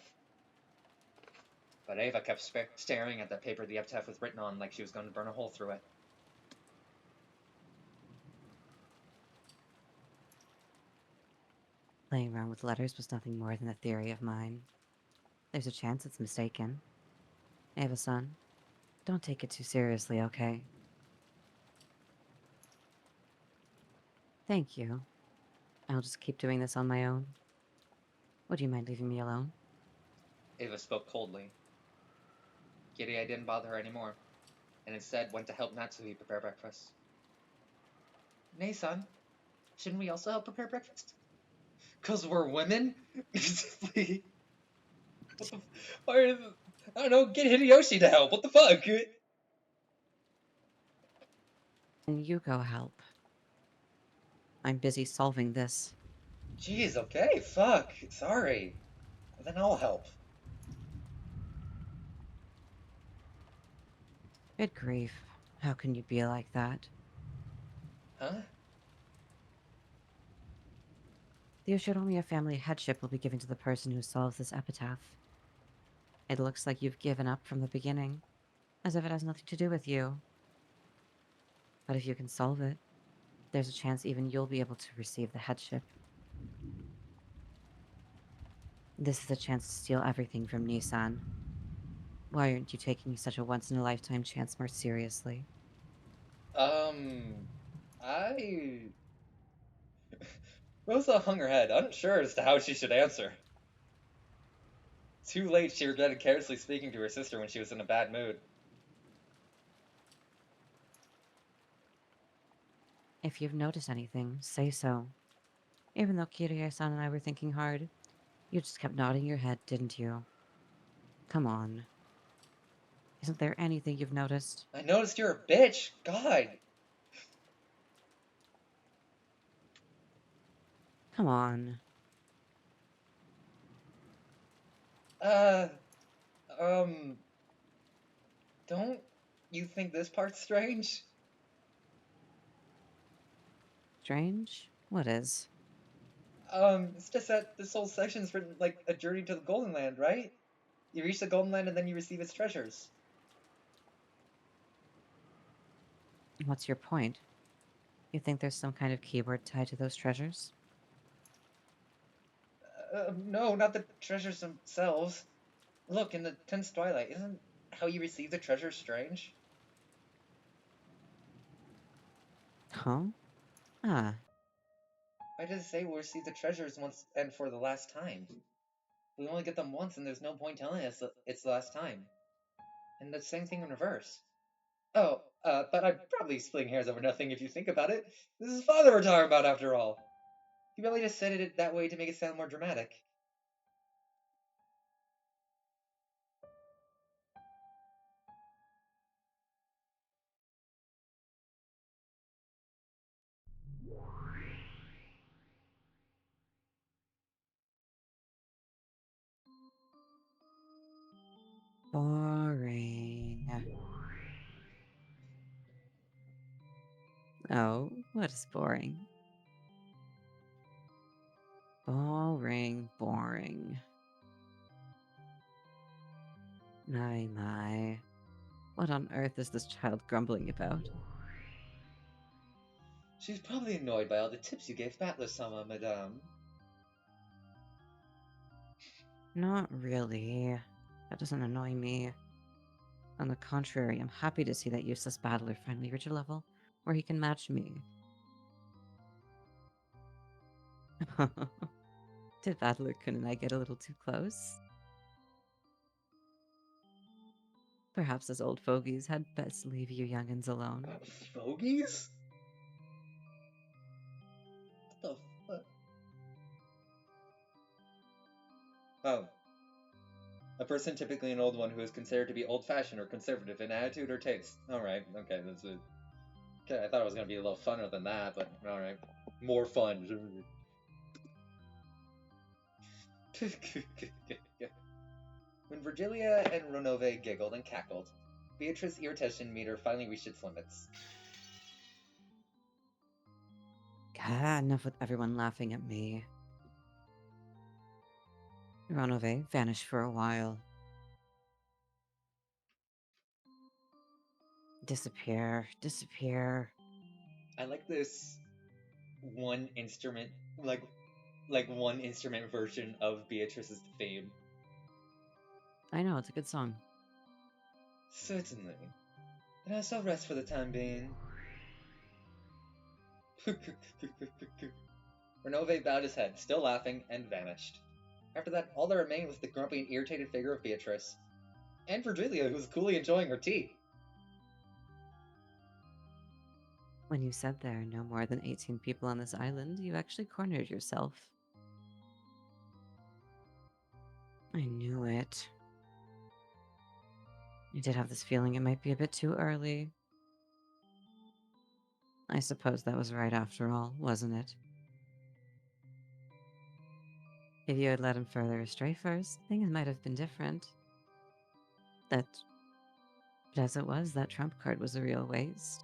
But Ava kept staring at the paper the epitaph was written on like she was going to burn a hole through it. Playing around with letters was nothing more than a theory of mine. There's a chance it's mistaken. Ava-san, don't take it too seriously, okay? Thank you. I'll just keep doing this on my own. Would you mind leaving me alone? Ava spoke coldly. Kiria didn't bother her anymore, and instead went to help Natsuhi prepare breakfast. Nei-san, shouldn't we also help prepare breakfast? 'Cause we're women? What the why is, I don't know, get Hideyoshi to help, what the fuck? And you go help. I'm busy solving this. Jeez, okay, fuck, sorry. Then I'll help. Good grief. How can you be like that? Huh? The Yoshiromiya family headship will be given to the person who solves this epitaph. It looks like you've given up from the beginning, as if it has nothing to do with you. But if you can solve it, there's a chance even you'll be able to receive the headship. This is a chance to steal everything from Nissan. Why aren't you taking such a once-in-a-lifetime chance more seriously? Um, I... Rosa hung her head, unsure as to how she should answer. Too late, she regretted carelessly speaking to her sister when she was in a bad mood. If you've noticed anything, say so. Even though Kirie-san and I were thinking hard, you just kept nodding your head, didn't you? Come on. Isn't there anything you've noticed? I noticed you're a bitch, God. Come on. Uh, um, don't you think this part's strange? Strange? What is? It's just that this whole section's written like a journey to the Golden Land, right? You reach the Golden Land and then you receive its treasures. What's your point? You think there's some kind of keyword tied to those treasures? No, not the treasures themselves. Look, in the Tenth Twilight, isn't how you receive the treasures strange? Huh? Ah, Why does it say we'll receive the treasures once and for the last time? We only get them once and there's no point telling us that it's the last time. And the same thing in reverse. Oh, but I'm probably splitting hairs over nothing if you think about it. This is father we're talking about after all. He probably just said it that way to make it sound more dramatic. Boring. Oh, what is boring? Boring, boring. My. What on earth is this child grumbling about? She's probably annoyed by all the tips you gave Battler-sama, madame. Not really. That doesn't annoy me. On the contrary, I'm happy to see that useless battler finally reach a level where he can match me. Did Battler-kun and I get a little too close? Perhaps as old fogies had best leave you youngins alone. Fogies? What the fuck? Oh. A person, typically an old one, who is considered to be old-fashioned or conservative in attitude or taste. Alright, okay, that's it. Okay, I thought it was gonna be a little funner than that, but alright. More fun. When Virgilia and Ronove giggled and cackled, Beatrice's irritation meter finally reached its limits. God, enough with everyone laughing at me. Ronove vanished for a while. Disappear, disappear. I like this one instrument, like one instrument version of Beatrice's theme. I know, it's a good song. Certainly. And I shall rest for the time being. Renove bowed his head, still laughing, and vanished. After that, all that remained was the grumpy and irritated figure of Beatrice. And Virgilia, who was coolly enjoying her tea. When you said there are no more than 18 people on this island, you actually cornered yourself. I knew it. I did have this feeling it might be a bit too early. I suppose that was right after all, wasn't it? If you had led him further astray first, things might have been different. But as it was, that trump card was a real waste.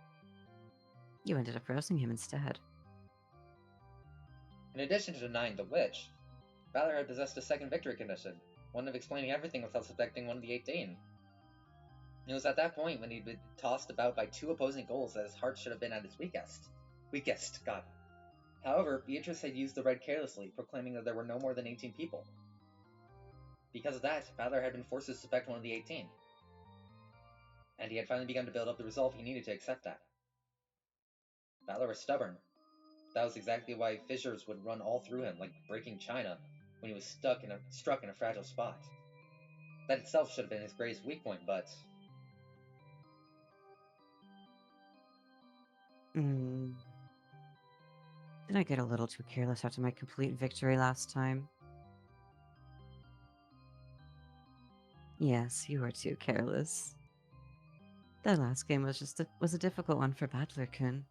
You ended up roasting him instead. In addition to denying the witch, Valor had possessed a second victory condition, one of explaining everything without suspecting one of the 18. It was at that point when he'd been tossed about by two opposing goals that his heart should have been at its weakest, God. However, Beatrice had used the red carelessly, proclaiming that there were no more than 18 people. Because of that, Valor had been forced to suspect one of the 18. And he had finally begun to build up the resolve he needed to accept that. Valor was stubborn. That was exactly why fissures would run all through him, like breaking china, when he was struck in a fragile spot. That itself should have been his greatest weak point, but... Did I get a little too careless after my complete victory last time? Yes, you were too careless. That last game was a difficult one for Battler-kun.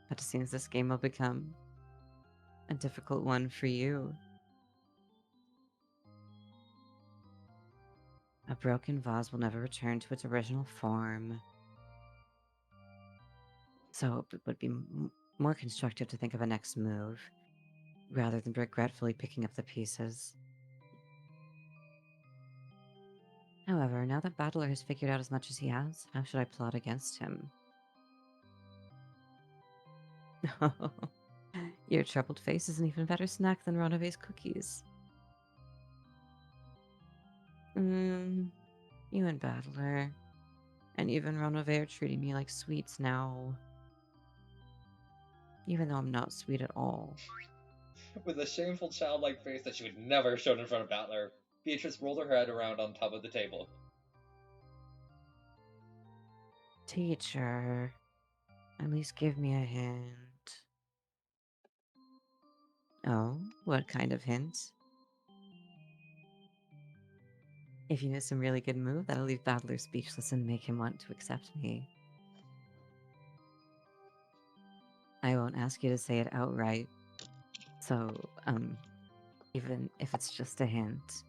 But it seems this game will become a difficult one for you. A broken vase will never return to its original form. So it would be more constructive to think of a next move, rather than regretfully picking up the pieces. However, now that Battler has figured out as much as he has, how should I plot against him? Your troubled face is an even better snack than Ronove's cookies. You and Battler, and even Ronove are treating me like sweets now. Even though I'm not sweet at all. With a shameful childlike face that she would never have shown in front of Battler, Beatrice rolled her head around on top of the table. Teacher, at least give me a hint. Oh, what kind of hint? If you know some really good move, that'll leave Battler speechless and make him want to accept me. I won't ask you to say it outright. So, even if it's just a hint.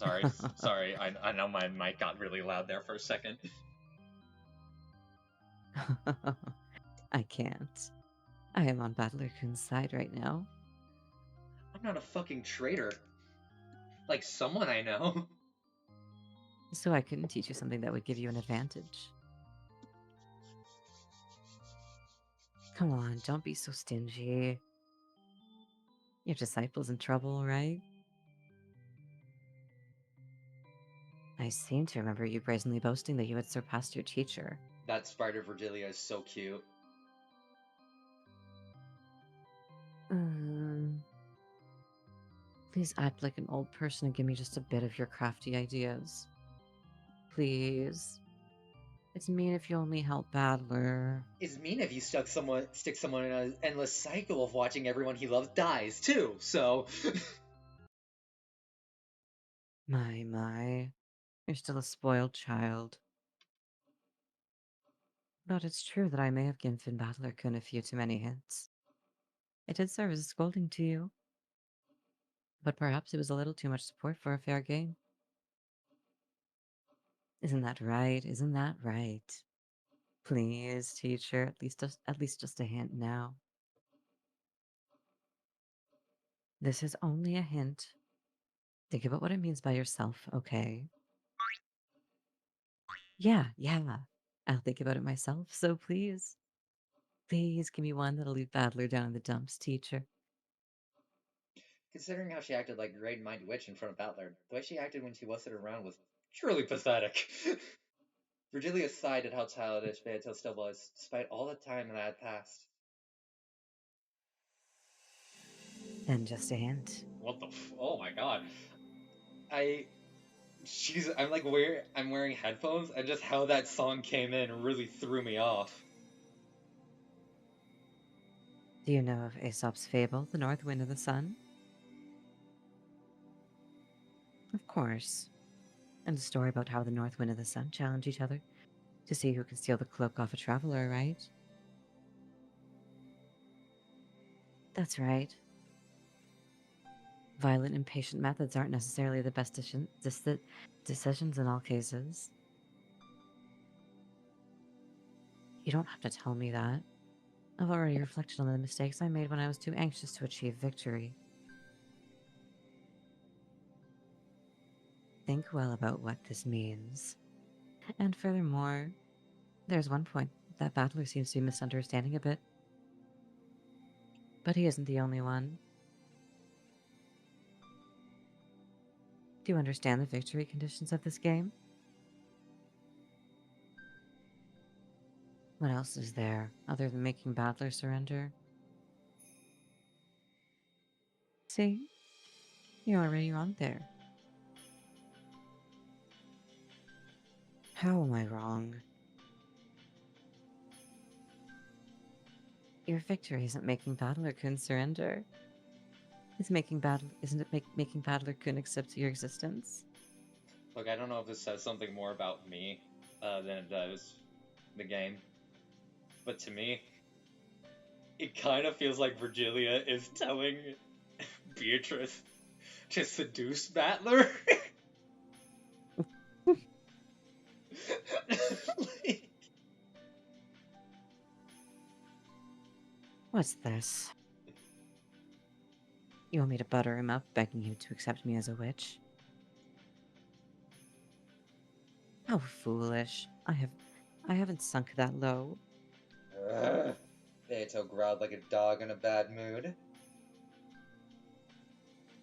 Sorry, sorry. I know my mic got really loud there for a second. I can't. I am on Battler-kun's side right now. I'm not a fucking traitor. Like someone I know. So I couldn't teach you something that would give you an advantage. Come on, don't be so stingy. Your disciple's in trouble, right? I seem to remember you brazenly boasting that you had surpassed your teacher. That spider Virgilia is so cute. Please act like an old person and give me just a bit of your crafty ideas. Please. It's mean if you only help Battler. It's mean if you stick someone in an endless cycle of watching everyone he loves dies too. So My. You're still a spoiled child. But it's true that I may have given Battler-kun a few too many hints. It did serve as a scolding to you. But perhaps it was a little too much support for a fair game. Isn't that right? Isn't that right? Please, teacher, at least just a hint now. This is only a hint. Think about what it means by yourself, okay? Yeah. I'll think about it myself, so please. Please give me one that'll leave Battler down in the dumps, teacher. considering how she acted like a great mighty witch in front of Battler, the way she acted when she wasn't around was truly pathetic. Virgilia sighed at how childish Beato still was, despite all the time that had passed. Then just a hint. What the? Oh my god! I I'm wearing headphones, and just how that song came in really threw me off. Do you know of Aesop's fable, The North Wind and the Sun? Of course. And a story about how the North Wind and the Sun challenge each other to see who can steal the cloak off a traveler, right? That's right. Violent, impatient methods aren't necessarily the best decisions in all cases. You don't have to tell me that. I've already reflected on the mistakes I made when I was too anxious to achieve victory. Think well about what this means. And furthermore, there's one point that Battler seems to be misunderstanding a bit. But he isn't the only one. Do you understand the victory conditions of this game? What else is there, other than making Battler surrender? See? You're already wrong there. How am I wrong? Your victory isn't making Battler-kun surrender. Isn't it making Battler-kun accept your existence? Look, I don't know if this says something more about me than it does the game, but to me, it kind of feels like Virgilia is telling Beatrice to seduce Battler. Like, What's this? You want me to butter him up, begging him to accept me as a witch? How foolish. I haven't sunk that low. Beato growled like a dog in a bad mood.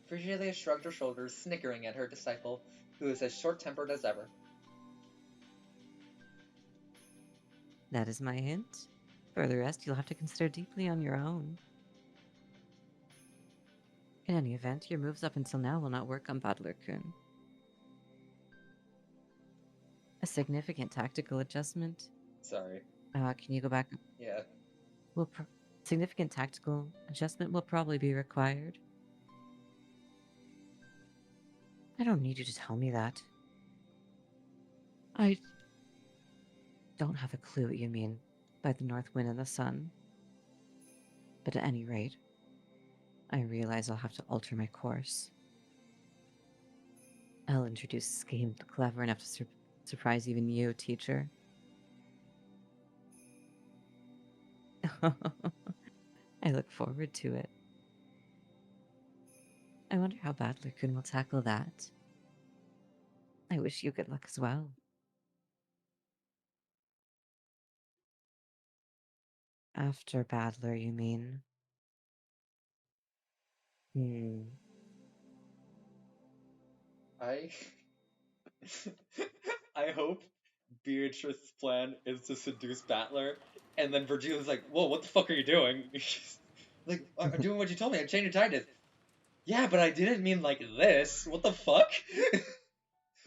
Virgilia shrugged her shoulders, snickering at her disciple, who was as short-tempered as ever. That is my hint. For the rest, you'll have to consider deeply on your own. In any event, your moves up until now will not work on Battler-kun. A significant tactical adjustment. Sorry. Can you go back? Yeah. Significant tactical adjustment will probably be required. I don't need you to tell me that. I don't have a clue what you mean by the North Wind and the Sun. But at any rate, I realize I'll have to alter my course. I'll introduce a scheme clever enough to surprise even you, teacher. I look forward to it. I wonder how Badler-kun will tackle that. I wish you good luck as well. After Badler, you mean? Hmm. I I hope Beatrice's plan is to seduce Battler, and then Virgilia's like, "Whoa, what the fuck are you doing?" Like, I'm doing what you told me. I'm changing Titus. Yeah, but I didn't mean like this. What the fuck?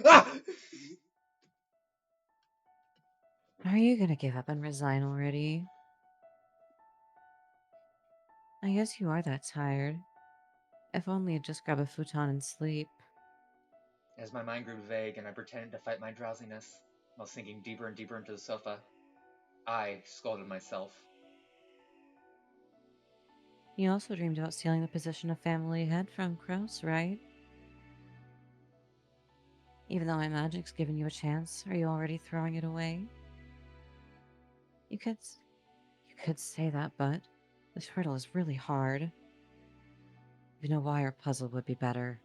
Ah! Are you gonna give up and resign already? I guess you are that tired. If only you'd just grab a futon and sleep. As my mind grew vague and I pretended to fight my drowsiness, while sinking deeper and deeper into the sofa, I scolded myself. You also dreamed about stealing the position of family head from Kraus, right? Even though my magic's given you a chance, are you already throwing it away? You could, you could say that, but this riddle is really hard. You know why our puzzle would be better.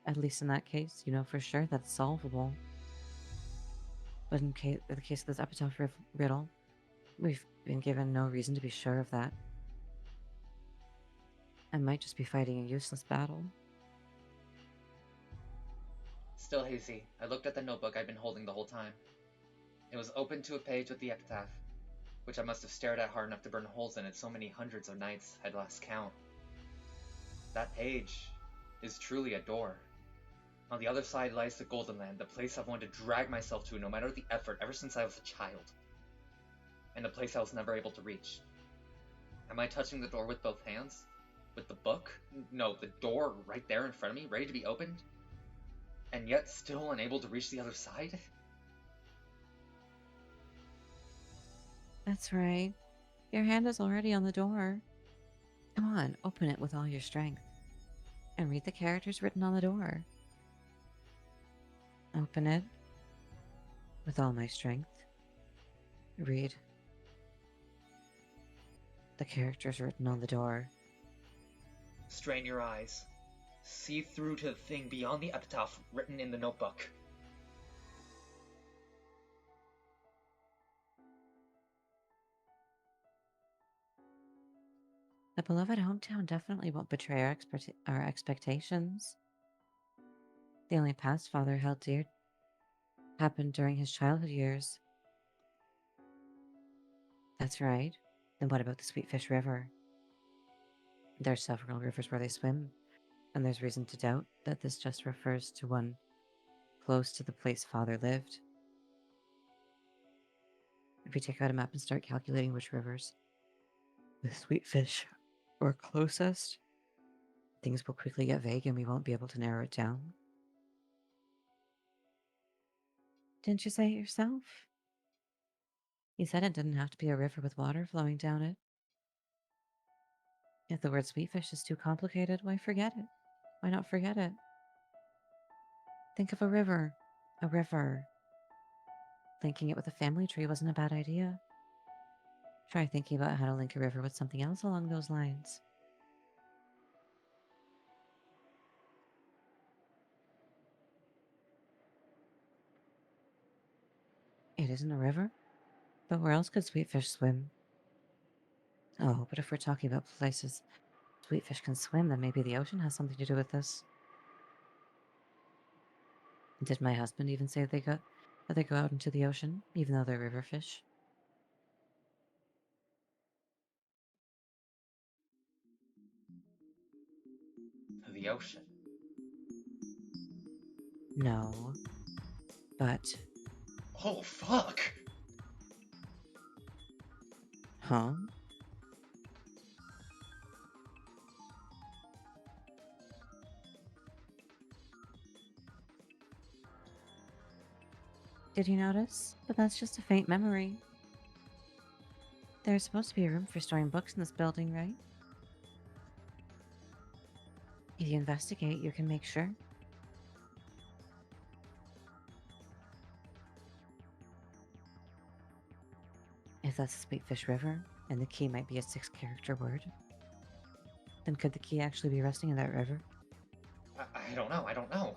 At least in that case, you know for sure that it's solvable. But in the case of this epitaph riddle, we've been given no reason to be sure of that. I might just be fighting a useless battle. Still hazy, I looked at the notebook I'd been holding the whole time. It was open to a page with the epitaph, which I must have stared at hard enough to burn holes in it so many hundreds of nights I'd lost count. That page is truly a door. On the other side lies the Golden Land, the place I've wanted to drag myself to no matter the effort ever since I was a child. And the place I was never able to reach. Am I touching the door with both hands? With the book? No, the door right there in front of me, ready to be opened? And yet still unable to reach the other side? That's right. Your hand is already on the door. Come on, open it with all your strength. And read the characters written on the door. Open it with all my strength. Read the characters written on the door. Strain your eyes. See through to the thing beyond the epitaph written in the notebook. The beloved hometown definitely won't betray our expectations. The only past father held dear happened during his childhood years. That's right. Then what about the Sweetfish River? There's several rivers where they swim, and there's reason to doubt that this just refers to one close to the place father lived. If we take out a map and start calculating which rivers the Sweetfish were closest, things will quickly get vague and we won't be able to narrow it down. Didn't you say it yourself? You said it didn't have to be a river with water flowing down it. If the word sweetfish is too complicated, why forget it? Why not forget it? Think of a river. A river. Linking it with a family tree wasn't a bad idea. Try thinking about how to link a river with something else along those lines. It isn't a river? But where else could sweetfish swim? Oh, but if we're talking about places sweetfish can swim, then maybe the ocean has something to do with this. Did my husband even say that they go out into the ocean, even though they're river fish? The ocean. No. But, Oh, fuck! huh? Did you notice? But that's just a faint memory. There's supposed to be a room for storing books in this building, right? If you investigate, you can make sure. If that's the Sweetfish River, and the key might be a 6-character word, then could the key actually be resting in that river? I don't know, I don't know.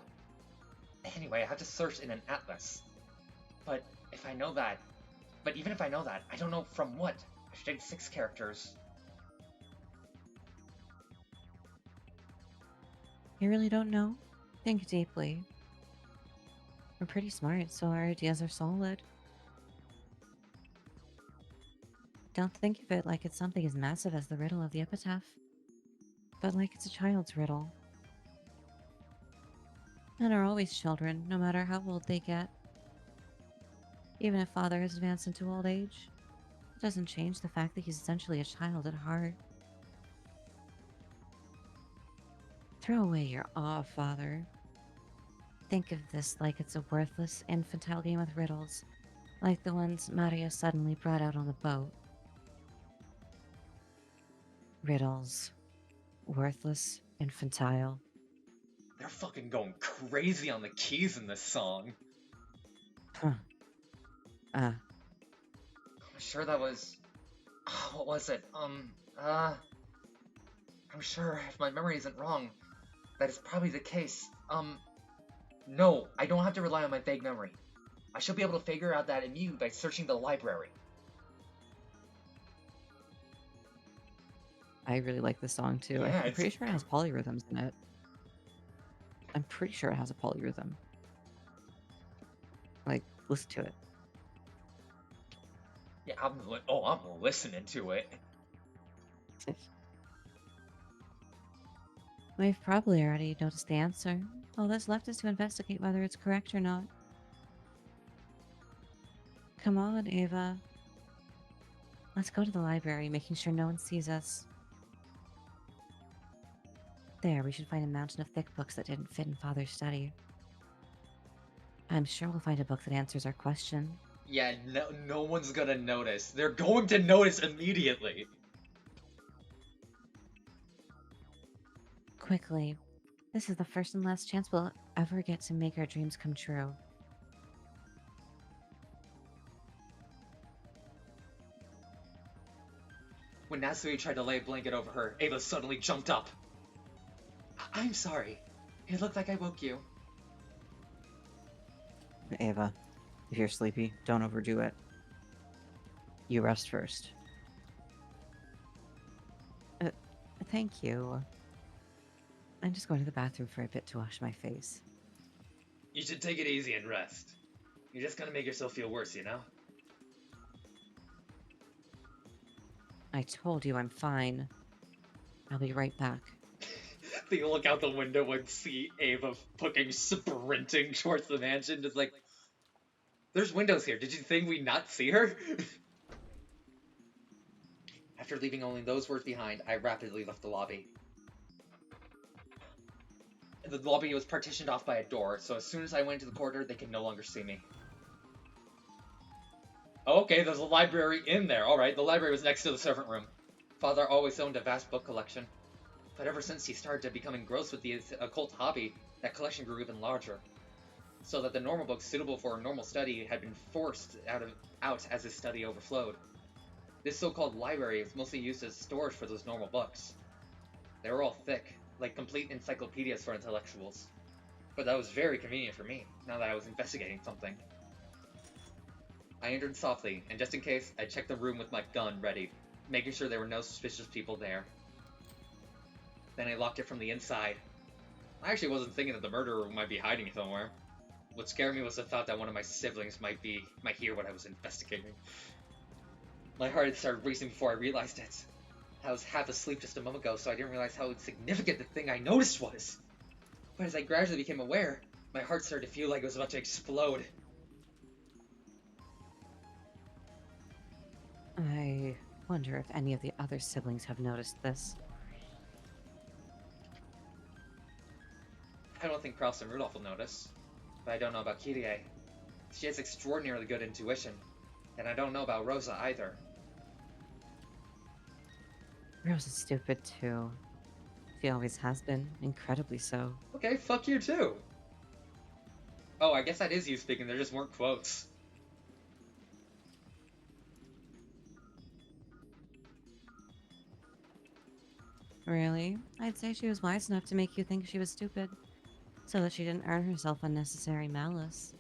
Anyway, I have to search in an atlas. But if I know that, but even if I know that, I don't know from what. I should take 6 characters. You really don't know? Think deeply. We're pretty smart, so our ideas are solid. Don't think of it like it's something as massive as the riddle of the epitaph, but like it's a child's riddle. Men are always children, no matter how old they get. Even if father has advanced into old age, it doesn't change the fact that he's essentially a child at heart. Throw away your awe, father. Think of this like it's a worthless, infantile game with riddles, like the ones Maria suddenly brought out on the boat. Riddles. Worthless, infantile. They're fucking going crazy on the keys in this song. Huh. I'm sure that was... what was it? I'm sure, if my memory isn't wrong, that is probably the case. No, I don't have to rely on my vague memory. I should be able to figure out that immune by searching the library. I really like this song too. Yeah, I'm pretty sure it has polyrhythms in it. I'm pretty sure it has a polyrhythm. Like, listen to it. Yeah, I'm listening to it. We've probably already noticed the answer. All that's left is to investigate whether it's correct or not. Come on, Ava. Let's go to the library, making sure no one sees us. There, we should find a mountain of thick books that didn't fit in Father's study. I'm sure we'll find a book that answers our question. Yeah, no one's gonna notice. They're going to notice immediately. Quickly. This is the first and last chance we'll ever get to make our dreams come true. When Nasui tried to lay a blanket over her, Ava suddenly jumped up. I'm sorry. It looked like I woke you. Ava, if you're sleepy, don't overdo it. You rest first. Thank you. I'm just going to the bathroom for a bit to wash my face. You should take it easy and rest. You're just gonna make yourself feel worse, you know? I told you I'm fine. I'll be right back. They look out the window and see Ava fucking sprinting towards the mansion, just like, there's windows here. Did you think we'd not see her? After leaving only those words behind, I rapidly left the lobby. The lobby was partitioned off by a door, so as soon as I went into the corridor, they could no longer see me. Okay, there's a library in there. Alright, the library was next to the servant room. Father always owned a vast book collection. But ever since he started to become engrossed with the occult hobby, that collection grew even larger. So that the normal books suitable for a normal study had been forced out as his study overflowed. This so-called library was mostly used as storage for those normal books. They were all thick, like complete encyclopedias for intellectuals. But that was very convenient for me, now that I was investigating something. I entered softly, and just in case, I checked the room with my gun ready, making sure there were no suspicious people there. Then I locked it from the inside. I actually wasn't thinking that the murderer might be hiding somewhere. What scared me was the thought that one of my siblings might hear what I was investigating. My heart had started racing before I realized it. I was half asleep just a moment ago, so I didn't realize how insignificant the thing I noticed was. But as I gradually became aware, my heart started to feel like it was about to explode. I wonder if any of the other siblings have noticed this. I don't think Kraus and Rudolph will notice. But I don't know about Kyrie. She has extraordinarily good intuition. And I don't know about Rosa either. Rose is stupid too. She always has been, incredibly so. Okay, fuck you too. Oh, I guess that is you speaking, there just weren't quotes. Really? I'd say she was wise enough to make you think she was stupid, so that she didn't earn herself unnecessary malice.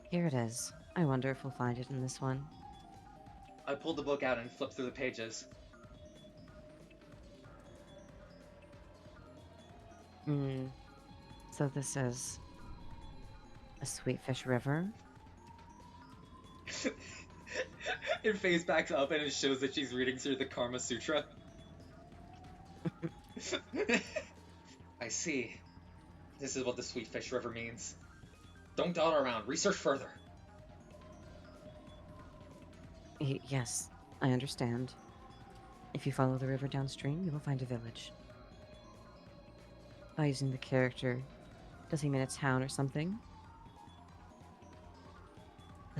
Here it is. I wonder if we'll find it in this one. I pulled the book out and flipped through the pages. Hmm. So this is a Sweetfish River? It fades back up and it shows that she's reading through the Karma Sutra. I see. This is what the Sweetfish River means. Don't dawdle around. Research further. Yes, I understand. If you follow the river downstream, you will find a village. By using the character, does he mean a town or something?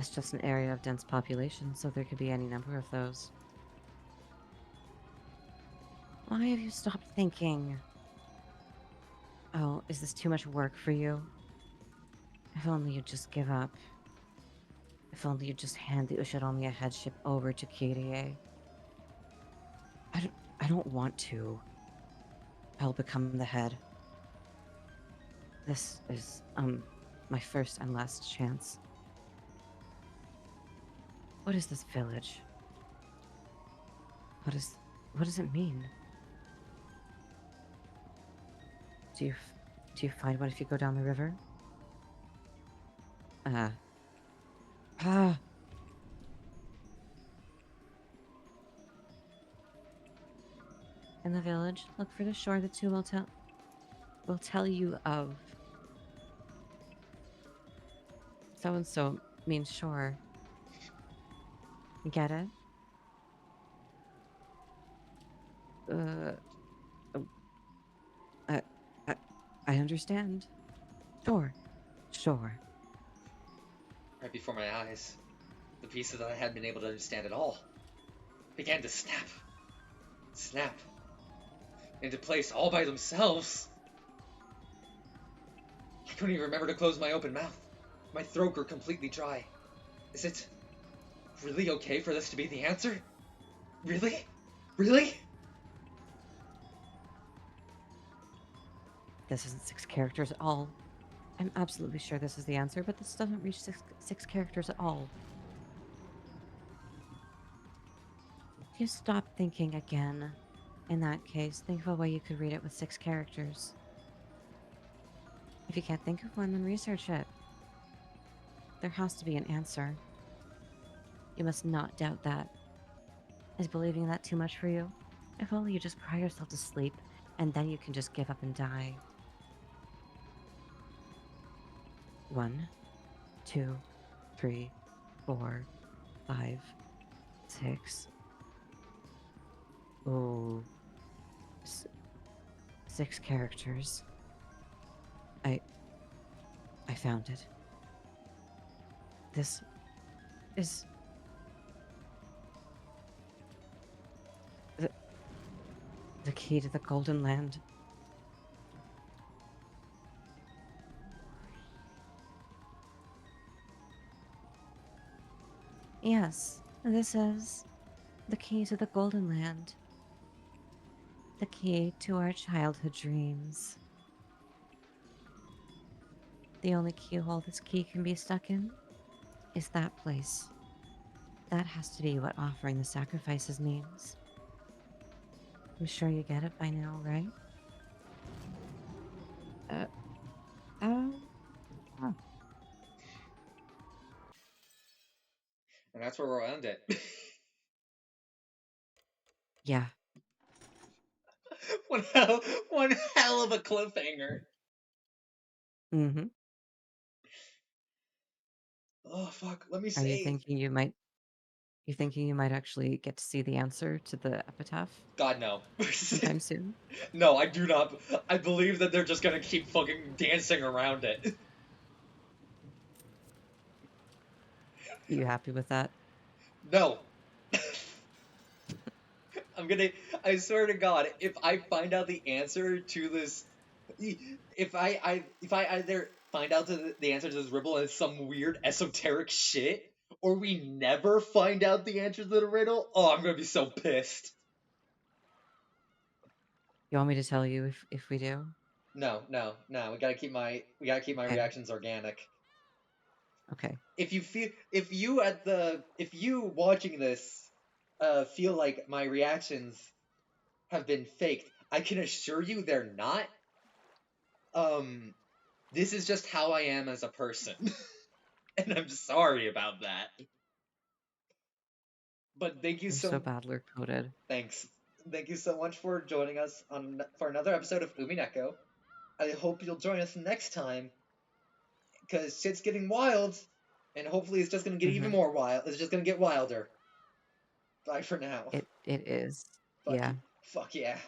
It's just an area of dense population, so there could be any number of those. Why have you stopped thinking? Oh, is this too much work for you? If only you'd just give up. If only you'd just hand the Ushiromiya headship over to Kirie. I don't want to. I'll become the head. This is, my first and last chance. What is this village? What does it mean? Do you find one if you go down the river? Uh, ah! In the village, look for the shore the two will tell you of. So and so means shore. You get it? Uh, oh, I, I, I understand. Sure, sure. Right before my eyes, the pieces that I hadn't been able to understand at all began to snap into place all by themselves. I couldn't even remember to close my open mouth. My throat grew completely dry. Is it really okay for this to be the answer? Really? Really? This isn't 6 characters at all. I'm absolutely sure this is the answer, but this doesn't reach six characters at all. If you stop thinking again, in that case, think of a way you could read it with 6 characters. If you can't think of one, then research it. There has to be an answer. You must not doubt that. Is believing that too much for you? If only you just cry yourself to sleep, and then you can just give up and die. 1, 2, 3, 4, 5, 6. Oh, 6 characters. I found it. This is the key to the Golden Land. Yes, this is the key to the Golden Land. The key to our childhood dreams. The only keyhole this key can be stuck in is that place. That has to be what offering the sacrifices means. I'm sure you get it by now, right? Uh, oh. And that's where we'll end it. Yeah. One hell of a cliffhanger. Mm-hmm. Oh fuck, let me Are you save. thinking you might actually get to see the answer to the epitaph God no. sometime soon? No, I do not. I believe that they're just gonna keep fucking dancing around it. You happy with that? No. I swear to God, if I find out the answer to this, if I either find out the answer to this riddle is some weird esoteric shit, or we never find out the answer to the riddle, oh, I'm gonna be so pissed. You want me to tell you if we do? No, no, no. We gotta keep my Okay. reactions organic. Okay. If you watching this feel like my reactions have been faked, I can assure you they're not. Um, this is just how I am as a person, and I'm sorry about that. But You're so badler coded. thanks, thank you so much for joining us on for another episode of Umineko. I hope you'll join us next time because shit's getting wild, and hopefully it's just gonna get even Mm-hmm. more wild. It's just gonna get wilder. Bye for now. It is. Fuck Yeah. you. Fuck yeah.